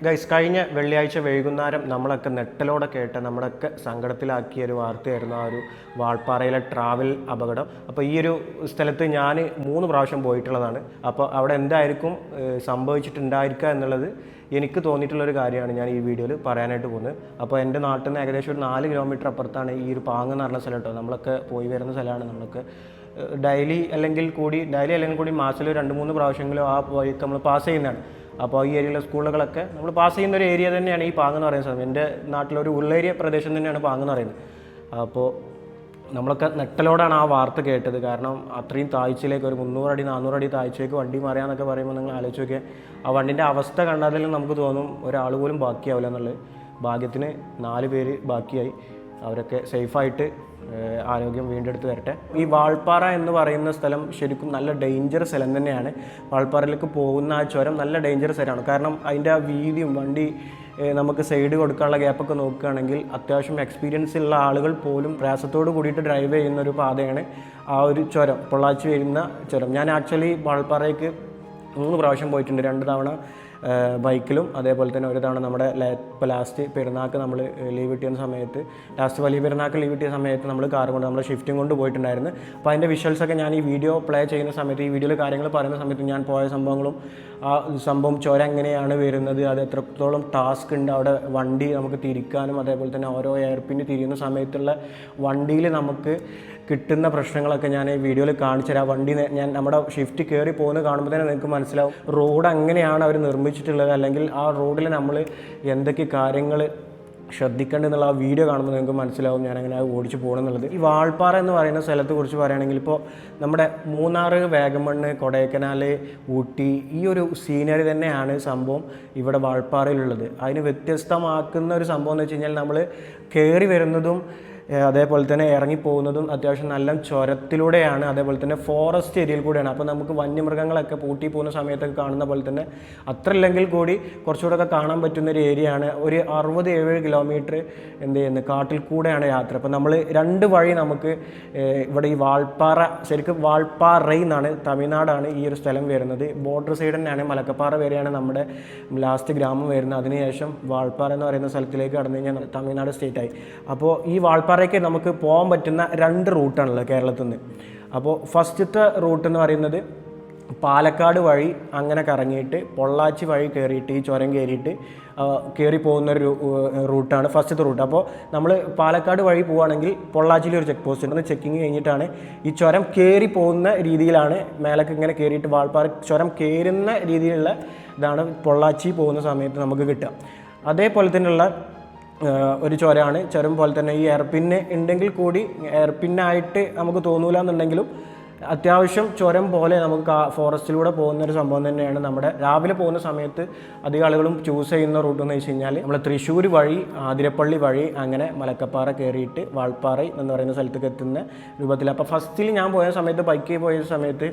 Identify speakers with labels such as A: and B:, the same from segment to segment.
A: Guys, കഴിഞ്ഞ വെള്ളിയാഴ്ച വൈകുന്നേരം നമ്മളൊക്കെ നെട്ടലോടെ കേട്ട നമ്മളൊക്കെ സങ്കടത്തിലാക്കിയ ഒരു വാർത്തയായിരുന്നു ആ ഒരു വാൾപ്പാറയിലെ ട്രാവൽ അപകടം. അപ്പോൾ ഈ ഒരു സ്ഥലത്ത് ഞാൻ 3 പ്രാവശ്യം പോയിട്ടുള്ളതാണ്. അപ്പോൾ അവിടെ എന്തായിരിക്കും സംഭവിച്ചിട്ടുണ്ടായിരിക്കുക എന്നുള്ളത് എനിക്ക് തോന്നിയിട്ടുള്ളൊരു കാര്യമാണ് ഞാൻ ഈ വീഡിയോയിൽ പറയാനായിട്ട് പോകുന്നത്. അപ്പോൾ എൻ്റെ നാട്ടിൽ നിന്ന് ഏകദേശം ഒരു 4 കിലോമീറ്റർ അപ്പുറത്താണ് ഈ ഒരു പാങ്ങ് എന്ന് പറഞ്ഞ സ്ഥലം കേട്ടോ. നമ്മളൊക്കെ പോയി വരുന്ന സ്ഥലമാണ്. നമ്മളൊക്കെ ഡെയിലി അല്ലെങ്കിൽ കൂടി മാസത്തിൽ 2-3 പ്രാവശ്യങ്ങളും ആ വഴിക്ക് നമ്മൾ പാസ് ചെയ്യുന്നതാണ്. അപ്പോൾ ഈ ഏരിയയിലെ സ്കൂളുകളൊക്കെ നമ്മൾ പാസ് ചെയ്യുന്ന ഒരു ഏരിയ തന്നെയാണ് ഈ പാങ്ങ് എന്ന് പറയുന്ന സ്ഥലം. എൻ്റെ നാട്ടിലൊരു ഉള്ളേരിയ പ്രദേശം തന്നെയാണ് പാങ്ങ് എന്ന് പറയുന്നത്. അപ്പോൾ നമ്മളൊക്കെ നെട്ടലോടാണ് ആ വാർത്ത കേട്ടത്. കാരണം അത്രയും താഴ്ചയിലേക്ക് ഒരു 300 അടി 400 അടി താഴ്ചയിലേക്ക് വണ്ടി മാറിയാന്നൊക്കെ പറയുമ്പോൾ നിങ്ങൾ ആലോചിച്ച് നോക്കിയാൽ ആ വണ്ടിൻ്റെ അവസ്ഥ കണ്ടാൽ നമുക്ക് തോന്നും ഒരാൾ പോലും ബാക്കിയാവില്ല എന്നുള്ളത്. ഭാഗ്യത്തിന് 4 പേര് ബാക്കിയായി. അവരൊക്കെ സേഫായിട്ട് ആരോഗ്യം വീണ്ടെടുത്ത് വരട്ടെ. ഈ വാൾപ്പാറ എന്ന് പറയുന്ന സ്ഥലം ശരിക്കും നല്ല ഡേഞ്ചറസ് സ്ഥലം തന്നെയാണ്. വാൾപ്പാറയിലേക്ക് പോകുന്ന ആ ചുരം നല്ല ഡേഞ്ചറസ് സ്ഥലമാണ്. കാരണം അതിൻ്റെ ആ വീതിയും വണ്ടി നമുക്ക് സൈഡ് കൊടുക്കാനുള്ള ഗ്യാപ്പൊക്കെ നോക്കുകയാണെങ്കിൽ അത്യാവശ്യം എക്സ്പീരിയൻസ് ഉള്ള ആളുകൾ പോലും പ്രയാസത്തോട് കൂടിയിട്ട് ഡ്രൈവ് ചെയ്യുന്ന ഒരു പാതയാണ് ആ ഒരു ചുരം, പൊള്ളാച്ചി വരുന്ന ചുരം. ഞാൻ ആക്ച്വലി വാൾപ്പാറയ്ക്ക് 3 പ്രാവശ്യം പോയിട്ടുണ്ട്. 2 തവണ ബൈക്കിലും അതേപോലെ തന്നെ ഒരു തവണ നമ്മുടെ ഇപ്പോൾ ലാസ്റ്റ് പെരുന്നാൾക്ക് നമ്മൾ ലീവ് കിട്ടിയ സമയത്ത്, ലാസ്റ്റ് വലിയ പെരുന്നാൾക്ക് ലീവ് കിട്ടിയ സമയത്ത് നമ്മൾ കാർ കൊണ്ട് നമ്മൾ ഷിഫ്റ്റിംഗ് കൊണ്ട് പോയിട്ടുണ്ടായിരുന്നു. അപ്പോൾ അതിൻ്റെ വിഷ്വൽസൊക്കെ ഞാൻ ഈ വീഡിയോ പ്ലേ ചെയ്യുന്ന സമയത്ത്, ഈ വീഡിയോയിൽ കാര്യങ്ങൾ പറയുന്ന സമയത്ത് ഞാൻ പോയ സംഭവങ്ങളും ആ സംഭവം ചുരം എങ്ങനെയാണ് വരുന്നത്, അത് എത്രത്തോളം ടാസ്ക് ഉണ്ട് അവിടെ വണ്ടി നമുക്ക് തിരിക്കാനും, അതേപോലെ തന്നെ ഓരോ എയർപിന്ന് തിരിയുന്ന സമയത്തുള്ള വണ്ടിയിൽ നമുക്ക് കിട്ടുന്ന പ്രശ്നങ്ങളൊക്കെ ഞാൻ ഈ വീഡിയോയിൽ കാണിച്ചു തരാം. വണ്ടി ഞാൻ നമ്മുടെ ഷിഫ്റ്റ് കയറി പോകുന്നത് കാണുമ്പോൾ തന്നെ നിങ്ങൾക്ക് മനസ്സിലാവും റോഡ് എങ്ങനെയാണ് അവർ നിർമ്മിച്ചിട്ടുള്ളത്, അല്ലെങ്കിൽ ആ റോഡിൽ നമ്മൾ എന്തൊക്കെ കാര്യങ്ങൾ ശ്രദ്ധിക്കേണ്ടതെന്നുള്ള ആ വീഡിയോ കാണുമ്പോൾ നിങ്ങൾക്ക് മനസ്സിലാവും ഞാൻ അങ്ങനെ ഓടിച്ച് പോകണം എന്നുള്ളത്. ഈ വാൾപ്പാറ എന്ന് പറയുന്ന സ്ഥലത്തെ കുറിച്ച് പറയുകയാണെങ്കിൽ ഇപ്പോൾ നമ്മുടെ മൂന്നാർ, വാഗമൺ, കൊടൈക്കനാൽ, ഊട്ടി ഈ ഒരു സീനറി തന്നെയാണ് സംഭവം ഇവിടെ വാൾപ്പാറയിലുള്ളത്. അതിന് വ്യത്യസ്തമാക്കുന്ന ഒരു സംഭവം എന്ന് വെച്ച് കഴിഞ്ഞാൽ നമ്മൾ കയറി വരുന്നതും അതേപോലെ തന്നെ ഇറങ്ങിപ്പോകുന്നതും അത്യാവശ്യം നല്ല ചുരത്തിലൂടെയാണ്, അതേപോലെ തന്നെ ഫോറസ്റ്റ് ഏരിയയിൽ കൂടെയാണ്. അപ്പോൾ നമുക്ക് വന്യമൃഗങ്ങളൊക്കെ പൂട്ടി പോകുന്ന സമയത്തൊക്കെ കാണുന്ന പോലെ തന്നെ അത്ര ഇല്ലെങ്കിൽ കൂടി കുറച്ചുകൂടെ ഒക്കെ കാണാൻ പറ്റുന്ന ഒരു ഏരിയയാണ്. ഒരു 60-70 കിലോമീറ്റർ എന്ത് ചെയ്യുന്നത് കാട്ടിൽ കൂടെയാണ് യാത്ര. അപ്പോൾ നമ്മൾ 2 വഴി നമുക്ക് ഇവിടെ ഈ വാൾപ്പാറ, ശരിക്കും വാൾപ്പാറയിൽ നിന്നാണ്, തമിഴ്നാടാണ് ഈ ഒരു സ്ഥലം വരുന്നത്. ബോർഡർ സൈഡ് തന്നെയാണ്, മലക്കപ്പാറ വരെയാണ് നമ്മുടെ ലാസ്റ്റ് ഗ്രാമം വരുന്നത്. അതിനുശേഷം വാൾപ്പാറ എന്ന് പറയുന്ന സ്ഥലത്തിലേക്ക് കടന്നു കഴിഞ്ഞാൽ തമിഴ്നാട് സ്റ്റേറ്റായി. അപ്പോൾ ഈ വാൾപ്പാറ നമുക്ക് പോകാൻ പറ്റുന്ന 2 റൂട്ടാണല്ലോ കേരളത്തിൽ നിന്ന്. അപ്പോൾ ഫസ്റ്റത്തെ റൂട്ട് എന്ന് പറയുന്നത് പാലക്കാട് വഴി അങ്ങനെ കറങ്ങിയിട്ട് പൊള്ളാച്ചി വഴി കയറിയിട്ട് ഈ ചുരം കയറി പോകുന്നൊരു റൂട്ടാണ് ഫസ്റ്റത്തെ റൂട്ട്. അപ്പോൾ നമ്മൾ പാലക്കാട് വഴി പോവുകയാണെങ്കിൽ പൊള്ളാച്ചിയിൽ ഒരു ചെക്ക് പോസ്റ്റ് ഉണ്ട്. ചെക്കിങ് കഴിഞ്ഞിട്ടാണ് ഈ ചുരം കയറി പോകുന്ന രീതിയിലാണ്, മേലൊക്കെ ഇങ്ങനെ കയറിയിട്ട് വാൾപ്പാറ ചുരം കയറുന്ന രീതിയിലുള്ള ഇതാണ് പൊള്ളാച്ചി പോകുന്ന സമയത്ത് നമുക്ക് കിട്ടുക. അതേപോലെ തന്നെയുള്ള ഒരു ചുരം പോലെ തന്നെ ഈ എയർപിന്ന് ഉണ്ടെങ്കിൽ കൂടി എയർപിന്നായിട്ട് നമുക്ക് തോന്നൂല എന്നുണ്ടെങ്കിലും അത്യാവശ്യം ചുരം പോലെ നമുക്ക് ഫോറസ്റ്റിലൂടെ പോകുന്നൊരു സംഭവം തന്നെയാണ്. നമ്മുടെ രാവിലെ പോകുന്ന സമയത്ത് അധികം ആളുകളും ചൂസ് ചെയ്യുന്ന റൂട്ട് എന്ന് വെച്ച് കഴിഞ്ഞാൽ നമ്മൾ തൃശ്ശൂർ വഴി, ആതിരപ്പള്ളി വഴി അങ്ങനെ മലക്കപ്പാറ കയറിയിട്ട് വാൾപ്പാറ എന്ന് പറയുന്ന സ്ഥലത്തേക്ക് എത്തുന്ന രൂപത്തിൽ. അപ്പോൾ ഫസ്റ്റിൽ ഞാൻ പോയ സമയത്ത്, ബൈക്കിൽ പോയ സമയത്ത്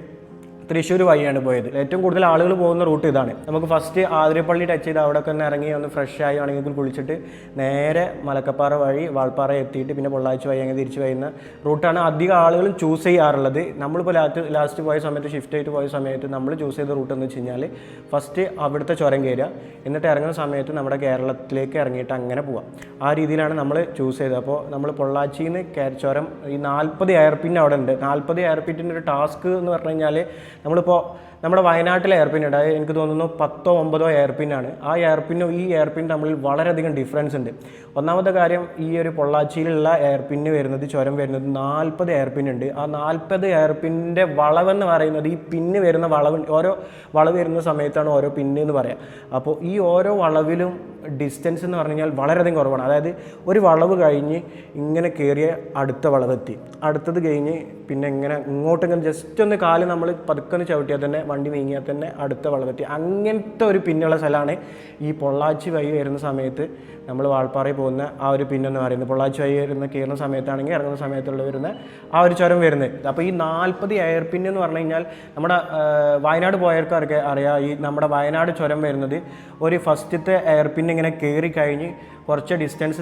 A: തൃശ്ശൂർ വഴിയാണ് പോയത്. ഏറ്റവും കൂടുതൽ ആളുകൾ പോകുന്ന റൂട്ട് ഇതാണ്. നമുക്ക് ഫസ്റ്റ് ആതിരപ്പള്ളി ടച്ച് ചെയ്ത് അവിടെ ഒക്കെ ഒന്ന് ഇറങ്ങി ഒന്ന് ഫ്രഷ് ആയി ആണെങ്കിൽ കുളിച്ചിട്ട് നേരെ മലക്കപ്പാറ വഴി വാൾപ്പാറ എത്തിയിട്ട് പിന്നെ പൊള്ളാച്ചി വഴി അങ്ങനെ തിരിച്ചു വരുന്ന റൂട്ടാണ് അധികം ആളുകളും ചൂസ് ചെയ്യാറുള്ളത്. നമ്മളിപ്പോൾ ലാസ്റ്റ് പോയ സമയത്ത്, ഷിഫ്റ്റ് ആയിട്ട് പോയ സമയത്ത് നമ്മൾ ചൂസ് ചെയ്ത റൂട്ട് എന്ന് വെച്ച് കഴിഞ്ഞാൽ ഫസ്റ്റ് അവിടുത്തെ ചുരം കയറുക, എന്നിട്ട് ഇറങ്ങുന്ന സമയത്ത് നമ്മുടെ കേരളത്തിലേക്ക് ഇറങ്ങിയിട്ട് അങ്ങനെ പോവാം. ആ രീതിയിലാണ് നമ്മൾ ചൂസ് ചെയ്തത്. അപ്പോൾ നമ്മൾ പൊള്ളാച്ചിയിൽ നിന്ന് ചുരം ഈ 40 എയർപിൻ അവിടെ ഉണ്ട്. 40 എയർപിന്നിൻ്റെ ഒരു ടാസ്ക് എന്ന് പറഞ്ഞു കഴിഞ്ഞാൽ നമ്മളിപ്പോൾ നമ്മുടെ വയനാട്ടിലെ എയർപിൻ ഉണ്ട്, അത് എനിക്ക് തോന്നുന്നു 10-9 എയർപിന്നാണ്. ആ എയർപിന്നും ഈ എയർപിൻ തമ്മിൽ വളരെയധികം ഡിഫറൻസ് ഉണ്ട്. ഒന്നാമത്തെ കാര്യം, ഈ ഒരു പൊള്ളാച്ചിയിലുള്ള എയർപിന്ന് വരുന്നത്, ചുരം വരുന്നത് 40 എയർപിൻ ഉണ്ട്. ആ 40 എയർപിന്നിൻ്റെ വളവെന്ന് പറയുന്നത്, ഈ പിന്ന് വരുന്ന വളവ്, ഓരോ വളവ് വരുന്ന സമയത്താണ് ഓരോ പിന്ന് എന്ന് പറയാം. അപ്പോൾ ഈ ഓരോ വളവിലും ഡിസ്റ്റൻസ് എന്ന് പറഞ്ഞു കഴിഞ്ഞാൽ വളരെയധികം കുറവാണ്. അതായത് ഒരു വളവ് കഴിഞ്ഞ് ഇങ്ങനെ കയറിയ അടുത്ത വളവെത്തി, അടുത്തത് കഴിഞ്ഞ് പിന്നെ ഇങ്ങോട്ടിങ്ങനെ ജസ്റ്റ് ഒന്ന് കാല് നമ്മൾ പതുക്കെ ചവിട്ടിയാൽ തന്നെ, വണ്ടി നീങ്ങിയാൽ തന്നെ അടുത്ത വളവെത്തി. അങ്ങനത്തെ ഒരു പിന്നുള്ള സ്ഥലമാണ് ഈ പൊള്ളാച്ചി വഴി വരുന്ന സമയത്ത് നമ്മൾ വാൾപ്പാറയിൽ പോകുന്ന ആ ഒരു പിന്നെന്ന് പറയുന്നത്. പൊള്ളാച്ചി വഴി കയറുന്ന സമയത്താണെങ്കിൽ ഇറങ്ങുന്ന സമയത്തുള്ള വരുന്ന ആ ഒരു ചുരം വരുന്നത്. അപ്പോൾ ഈ 40 എയർപിൻ എന്ന് പറഞ്ഞു കഴിഞ്ഞാൽ നമ്മുടെ വയനാട് പോയവർക്ക് അറിയാം, ഈ നമ്മുടെ വയനാട് ചുരം വരുന്നത് ഒരു ഫസ്റ്റത്തെ എയർപിൻ ഇങ്ങനെ കയറി കഴിഞ്ഞ് കുറച്ച് ഡിസ്റ്റൻസ്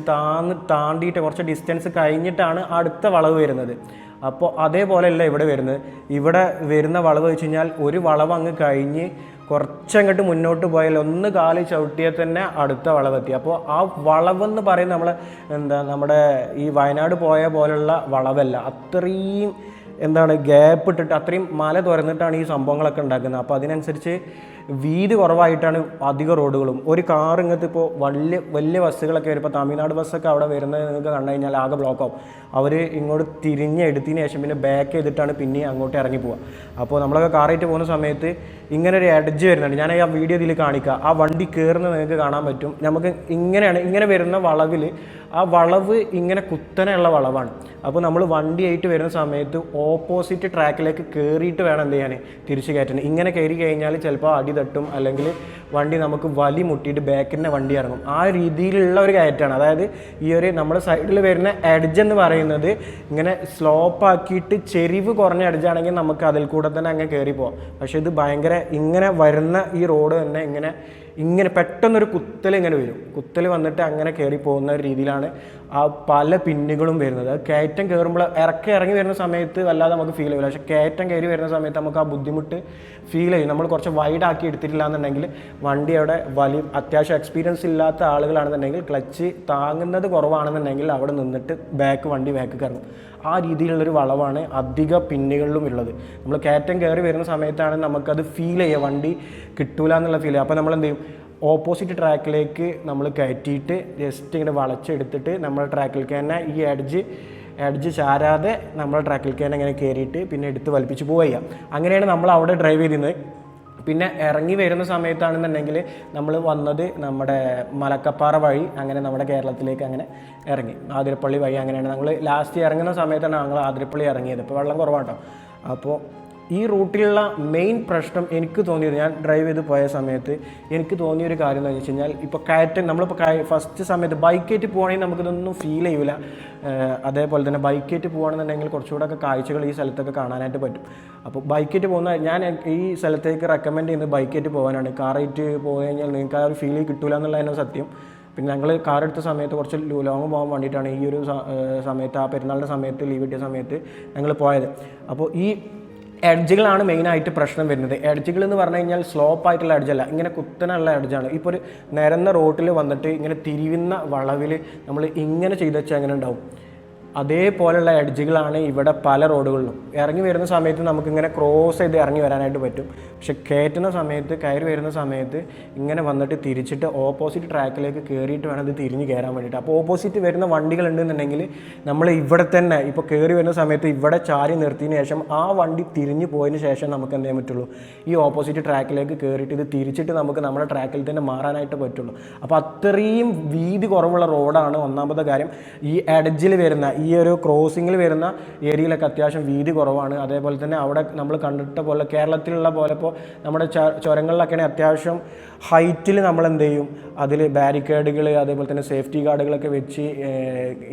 A: താണ്ടിയിട്ട് കുറച്ച് ഡിസ്റ്റൻസ് കഴിഞ്ഞിട്ടാണ് അടുത്ത വളവ് വരുന്നത്. അപ്പോൾ അതേപോലെയല്ല ഇവിടെ വരുന്നത്. ഇവിടെ വരുന്ന വളവ് വെച്ച് കഴിഞ്ഞാൽ ഒരു വളവ് അങ്ങ് കഴിഞ്ഞ് കുറച്ചങ്ങോട്ട് മുന്നോട്ട് പോയാൽ ഒന്ന് കാല് ചവിട്ടിയാൽ തന്നെ അടുത്ത വളവെത്തി. അപ്പോൾ ആ വളവെന്ന് പറയുന്നത് നമ്മുടെ ഈ വയനാട് പോയ പോലുള്ള വളവല്ല, അത്രയും ഗ്യാപ്പ് ഇട്ടിട്ട് അത്രയും മല തുറന്നിട്ടാണ് ഈ സംഭവങ്ങളൊക്കെ ഉണ്ടാക്കുന്നത്. അപ്പോൾ അതിനനുസരിച്ച് വീതി കുറവായിട്ടാണ് അധിക റോഡുകളും. ഒരു കാർ ഇങ്ങനത്തെ ഇപ്പോൾ വലിയ ബസ്സുകളൊക്കെ വരും, ഇപ്പോൾ തമിഴ്നാട് ബസ്സൊക്കെ അവിടെ വരുന്നത് നിങ്ങൾക്ക് കണ്ടു കഴിഞ്ഞാൽ ആകെ ബ്ലോക്കാവും. അവർ ഇങ്ങോട്ട് തിരിഞ്ഞെടുത്തതിന് ശേഷം പിന്നെ ബാക്ക് ചെയ്തിട്ടാണ് പിന്നെ അങ്ങോട്ട് ഇറങ്ങി പോവുക. അപ്പോൾ നമ്മളൊക്കെ കാറായിട്ട് പോകുന്ന സമയത്ത് ഇങ്ങനെ ഒരു എഡ്ജ് വരുന്നുണ്ട്, ഞാൻ ആ വീഡിയോ ഇതിൽ കാണിക്കുക. ആ വണ്ടി കയറുന്നത് നിങ്ങൾക്ക് കാണാൻ പറ്റും. നമുക്ക് ഇങ്ങനെ വരുന്ന വളവിൽ ആ വളവ് ഇങ്ങനെ കുത്തനെയുള്ള വളവാണ്. അപ്പോൾ നമ്മൾ വണ്ടിയായിട്ട് വരുന്ന സമയത്ത് ഓപ്പോസിറ്റ് ട്രാക്കിലേക്ക് കയറിയിട്ട് വേണം എന്ത് ചെയ്യാൻ, തിരിച്ച് കയറ്റാൻ. ഇങ്ങനെ കയറി കഴിഞ്ഞാൽ ചിലപ്പോൾ അടി തട്ടും, അല്ലെങ്കിൽ വണ്ടി നമുക്ക് വലി മുട്ടിയിട്ട് ബാക്കിൻ്റെ വണ്ടി ഇറങ്ങും. ആ രീതിയിലുള്ള ഒരു കയറ്റാണ്. അതായത് ഈ ഒരു നമ്മുടെ സൈഡിൽ വരുന്ന എഡ്ജ് എന്ന് പറയുന്നത് ഇങ്ങനെ സ്ലോപ്പാക്കിയിട്ട് ചെരിവ് കുറഞ്ഞ എഡ്ജാണെങ്കിൽ നമുക്ക് അതിൽ കൂടെ തന്നെ അങ്ങ് കയറി പോകാം. പക്ഷേ ഇത് ഭയങ്കര ഇങ്ങനെ വരുന്ന ഈ റോഡ് തന്നെ ഇങ്ങനെ പെട്ടെന്നൊരു ഇങ്ങനെ വരും. കുത്തൽ വന്നിട്ട് അങ്ങനെ കയറി പോകുന്ന രീതിയിലാണ് ആ പല പിന്നുകളും വരുന്നത്. കയറ്റം കയറുമ്പോൾ ഇറങ്ങി വരുന്ന സമയത്ത് വല്ലാതെ നമുക്ക് ഫീൽ ചെയ്യില്ല, പക്ഷേ കയറ്റം കയറി വരുന്ന സമയത്ത് നമുക്ക് ആ ബുദ്ധിമുട്ട് ഫീൽ ചെയ്യും. നമ്മൾ കുറച്ച് വൈഡാക്കി എടുത്തിട്ടില്ല എന്നുണ്ടെങ്കിൽ വണ്ടി അവിടെ അത്യാവശ്യം എക്സ്പീരിയൻസ് ഇല്ലാത്ത ആളുകളാണെന്നുണ്ടെങ്കിൽ ക്ലച്ച് താങ്ങുന്നത് കുറവാണെന്നുണ്ടെങ്കിൽ അവിടെ നിന്നിട്ട് വണ്ടി ബാക്ക് കറങ്ങും. ആ രീതിയിലുള്ളൊരു വളവാണ് അധിക പിന്നുകളിലും ഉള്ളത്. നമ്മൾ കയറ്റം കയറി വരുന്ന സമയത്താണ് നമുക്കത് ഫീൽ ചെയ്യുക, വണ്ടി കിട്ടൂല എന്നുള്ള ഫീൽ ചെയ്യുക. അപ്പോൾ നമ്മൾ എന്ത് ചെയ്യും, ഓപ്പോസിറ്റ് ട്രാക്കിലേക്ക് നമ്മൾ കയറ്റിയിട്ട് ജസ്റ്റ് ഇങ്ങനെ വളച്ചെടുത്തിട്ട് നമ്മുടെ ട്രാക്കിലേക്ക് തന്നെ ഈ എഡ്ജ് ചാരാതെ നമ്മുടെ ട്രാക്കിലേക്ക് തന്നെ ഇങ്ങനെ കയറിയിട്ട് പിന്നെ എടുത്ത് വലിപ്പിച്ച് പോവുക. അങ്ങനെയാണ് നമ്മൾ അവിടെ ഡ്രൈവ് ചെയ്തിരുന്നത്. പിന്നെ ഇറങ്ങി വരുന്ന സമയത്താണെന്നുണ്ടെങ്കിൽ നമ്മൾ വന്നത് നമ്മുടെ മലക്കപ്പാറ വഴി അങ്ങനെ നമ്മുടെ കേരളത്തിലേക്ക് അങ്ങനെ ഇറങ്ങി, ആതിരപ്പള്ളി വഴി. അങ്ങനെയാണ് ഞങ്ങൾ ലാസ്റ്റ് ഇറങ്ങുന്ന സമയത്താണ് ഞങ്ങൾ ആതിരപ്പള്ളി ഇറങ്ങിയത്. ഇപ്പോൾ വെള്ളം കുറവാട്ടോ. അപ്പോൾ ഈ റൂട്ടിലുള്ള മെയിൻ പ്രശ്നം എനിക്ക് തോന്നിയത്, ഞാൻ ഡ്രൈവ് ചെയ്ത് പോയ സമയത്ത് എനിക്ക് തോന്നിയൊരു കാര്യം എന്ന് വെച്ച് കഴിഞ്ഞാൽ, ഇപ്പോൾ നമ്മളിപ്പോൾ ഫസ്റ്റ് സമയത്ത് ബൈക്കായിട്ട് പോകണമെങ്കിൽ നമുക്കിതൊന്നും ഫീൽ ചെയ്യില്ല. അതേപോലെ തന്നെ ബൈക്കായിട്ട് പോകുകയാണെന്നുണ്ടെങ്കിൽ കുറച്ചുകൂടെ ഒക്കെ കാഴ്ചകൾ ഈ സ്ഥലത്തൊക്കെ കാണാനായിട്ട് പറ്റും. അപ്പോൾ ബൈക്കായിട്ട് ഞാൻ ഈ സ്ഥലത്തേക്ക് റെക്കമെൻഡ് ചെയ്യുന്നത് ബൈക്കായിട്ട് പോകാനാണ്. കാറായിട്ട് പോയി കഴിഞ്ഞാൽ നിങ്ങൾക്ക് ആ ഒരു ഫീൽ കിട്ടില്ല എന്നുള്ളതാണ് സത്യം. പിന്നെ ഞങ്ങൾ കാർ എടുത്ത സമയത്ത് കുറച്ച് ലോങ് പോകാൻ വേണ്ടിയിട്ടാണ് ഈ ഒരു സമയത്ത്, ആ പെരുന്നാളിൻ്റെ സമയത്ത് ലീവ് കിട്ടിയ സമയത്ത് ഞങ്ങൾ പോയത്. അപ്പോൾ ഈ എഡ്ജുകളാണ് മെയിനായിട്ട് പ്രശ്നം വരുന്നത്. എഡ്ജുകൾ എന്ന് പറഞ്ഞു കഴിഞ്ഞാൽ സ്ലോപ്പായിട്ടുള്ള എഡ്ജല്ല, ഇങ്ങനെ കുത്തനുള്ള എഡ്ജാണ്. ഇപ്പോൾ ഒരു നിരന്ന റോട്ടിൽ വന്നിട്ട് ഇങ്ങനെ തിരിയുന്ന വളവിൽ നമ്മൾ ഇങ്ങനെ ചെയ്ത് വെച്ചാൽ എങ്ങനെ ഉണ്ടാവും, അതേപോലെയുള്ള എഡ്ജുകളാണ് ഇവിടെ പല റോഡുകളിലും. ഇറങ്ങി വരുന്ന സമയത്ത് നമുക്കിങ്ങനെ ക്രോസ് ചെയ്ത് ഇറങ്ങി വരാനായിട്ട് പറ്റും. പക്ഷെ കയറി വരുന്ന സമയത്ത് ഇങ്ങനെ വന്നിട്ട് തിരിച്ചിട്ട് ഓപ്പോസിറ്റ് ട്രാക്കിലേക്ക് കയറിയിട്ട് വേണം ഇത് തിരിഞ്ഞ് കയറാൻ വേണ്ടിയിട്ട്. അപ്പോൾ ഓപ്പോസിറ്റ് വരുന്ന വണ്ടികൾ ഉണ്ടെന്നുണ്ടെങ്കിൽ നമ്മൾ ഇവിടെ തന്നെ ഇപ്പോൾ കയറി വരുന്ന സമയത്ത് ഇവിടെ ചാരി നിർത്തിയതിന് ശേഷം ആ വണ്ടി തിരിഞ്ഞ് പോയതിന് ശേഷം നമുക്ക് എന്ത് ചെയ്യാൻ പറ്റുള്ളൂ, ഈ ഓപ്പോസിറ്റ് ട്രാക്കിലേക്ക് കയറിയിട്ട് ഇത് തിരിച്ചിട്ട് നമുക്ക് നമ്മുടെ ട്രാക്കിൽ തന്നെ മാറാനായിട്ട് പറ്റുള്ളൂ. അപ്പോൾ അത്രയും വീതി കുറവുള്ള റോഡാണ് ഒന്നാമത്തെ കാര്യം. ഈ എഡ്ജിൽ വരുന്ന ഈ ഒരു ക്രോസിങ്ങിൽ വരുന്ന ഏരിയയിലൊക്കെ അത്യാവശ്യം വീതി കുറവാണ്. അതേപോലെ തന്നെ അവിടെ നമ്മൾ കണ്ടിട്ട പോലെ കേരളത്തിലുള്ള പോലെ ഇപ്പോൾ നമ്മുടെ ചുരങ്ങളിലൊക്കെയാണെങ്കിൽ അത്യാവശ്യം ഹൈറ്റിൽ നമ്മൾ എന്ത് ചെയ്യും, അതിൽ ബാരിക്കേഡുകൾ അതേപോലെ തന്നെ സേഫ്റ്റി ഗാർഡുകളൊക്കെ വെച്ച്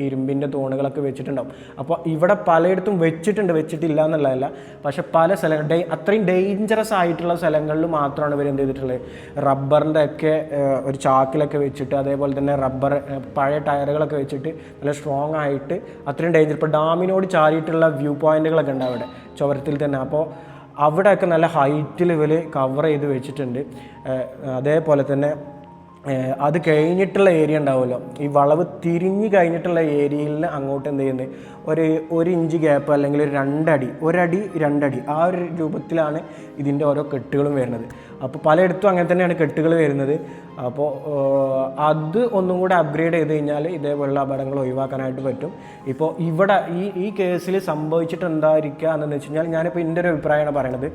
A: ഇരുമ്പിൻ്റെ തൂണുകളൊക്കെ വെച്ചിട്ടുണ്ടാവും. അപ്പോൾ ഇവിടെ പലയിടത്തും വെച്ചിട്ടില്ല എന്നുള്ളതല്ല, പക്ഷേ പല സ്ഥലങ്ങൾ അത്രയും ഡേഞ്ചറസ് ആയിട്ടുള്ള സ്ഥലങ്ങളിൽ മാത്രമാണ് ഇവർ എന്ത് ചെയ്തിട്ടുള്ളത്, റബ്ബറിൻ്റെ ഒക്കെ ഒരു ചാക്കിലൊക്കെ വെച്ചിട്ട് അതേപോലെ തന്നെ പഴയ ടയറുകളൊക്കെ വെച്ചിട്ട് നല്ല സ്ട്രോങ് ആയിട്ട് അത്രയും ഡേഞ്ചർ. ഇപ്പോൾ ഡാമിനോട് ചാരിയിട്ടുള്ള വ്യൂ പോയിന്റുകളൊക്കെ ഉണ്ട് അവിടെ ചുരത്തിൽ തന്നെ. അപ്പോൾ അവിടെയൊക്കെ നല്ല ഹൈറ്റിൽ ഇവർ കവർ ചെയ്ത് വെച്ചിട്ടുണ്ട്. അതേപോലെ തന്നെ അത് കഴിഞ്ഞിട്ടുള്ള ഏരിയ ഉണ്ടാവുമല്ലോ, ഈ വളവ് തിരിഞ്ഞ് കഴിഞ്ഞിട്ടുള്ള ഏരിയയിൽ അങ്ങോട്ട് എന്ത് ചെയ്യുന്നത്, ഒരു ഇഞ്ച് ഗ്യാപ്പ് അല്ലെങ്കിൽ ഒരടി 2 അടി ആ ഒരു രൂപത്തിലാണ് ഇതിൻ്റെ ഓരോ കെട്ടുകളും വരുന്നത്. അപ്പോൾ പലയിടത്തും അങ്ങനെ തന്നെയാണ് കെട്ടുകൾ വരുന്നത്. അപ്പോൾ അത് ഒന്നും കൂടെ അപ്ഗ്രേഡ് ചെയ്ത് കഴിഞ്ഞാൽ ഇതേപോലുള്ള അപകടങ്ങൾ ഒഴിവാക്കാനായിട്ട് പറ്റും. ഇപ്പോൾ ഇവിടെ ഈ കേസിൽ സംഭവിച്ചിട്ട് എന്തായിരിക്കുക എന്ന് വെച്ച് കഴിഞ്ഞാൽ, ഞാനിപ്പോൾ എൻ്റെ ഒരു അഭിപ്രായമാണ് പറയണത്.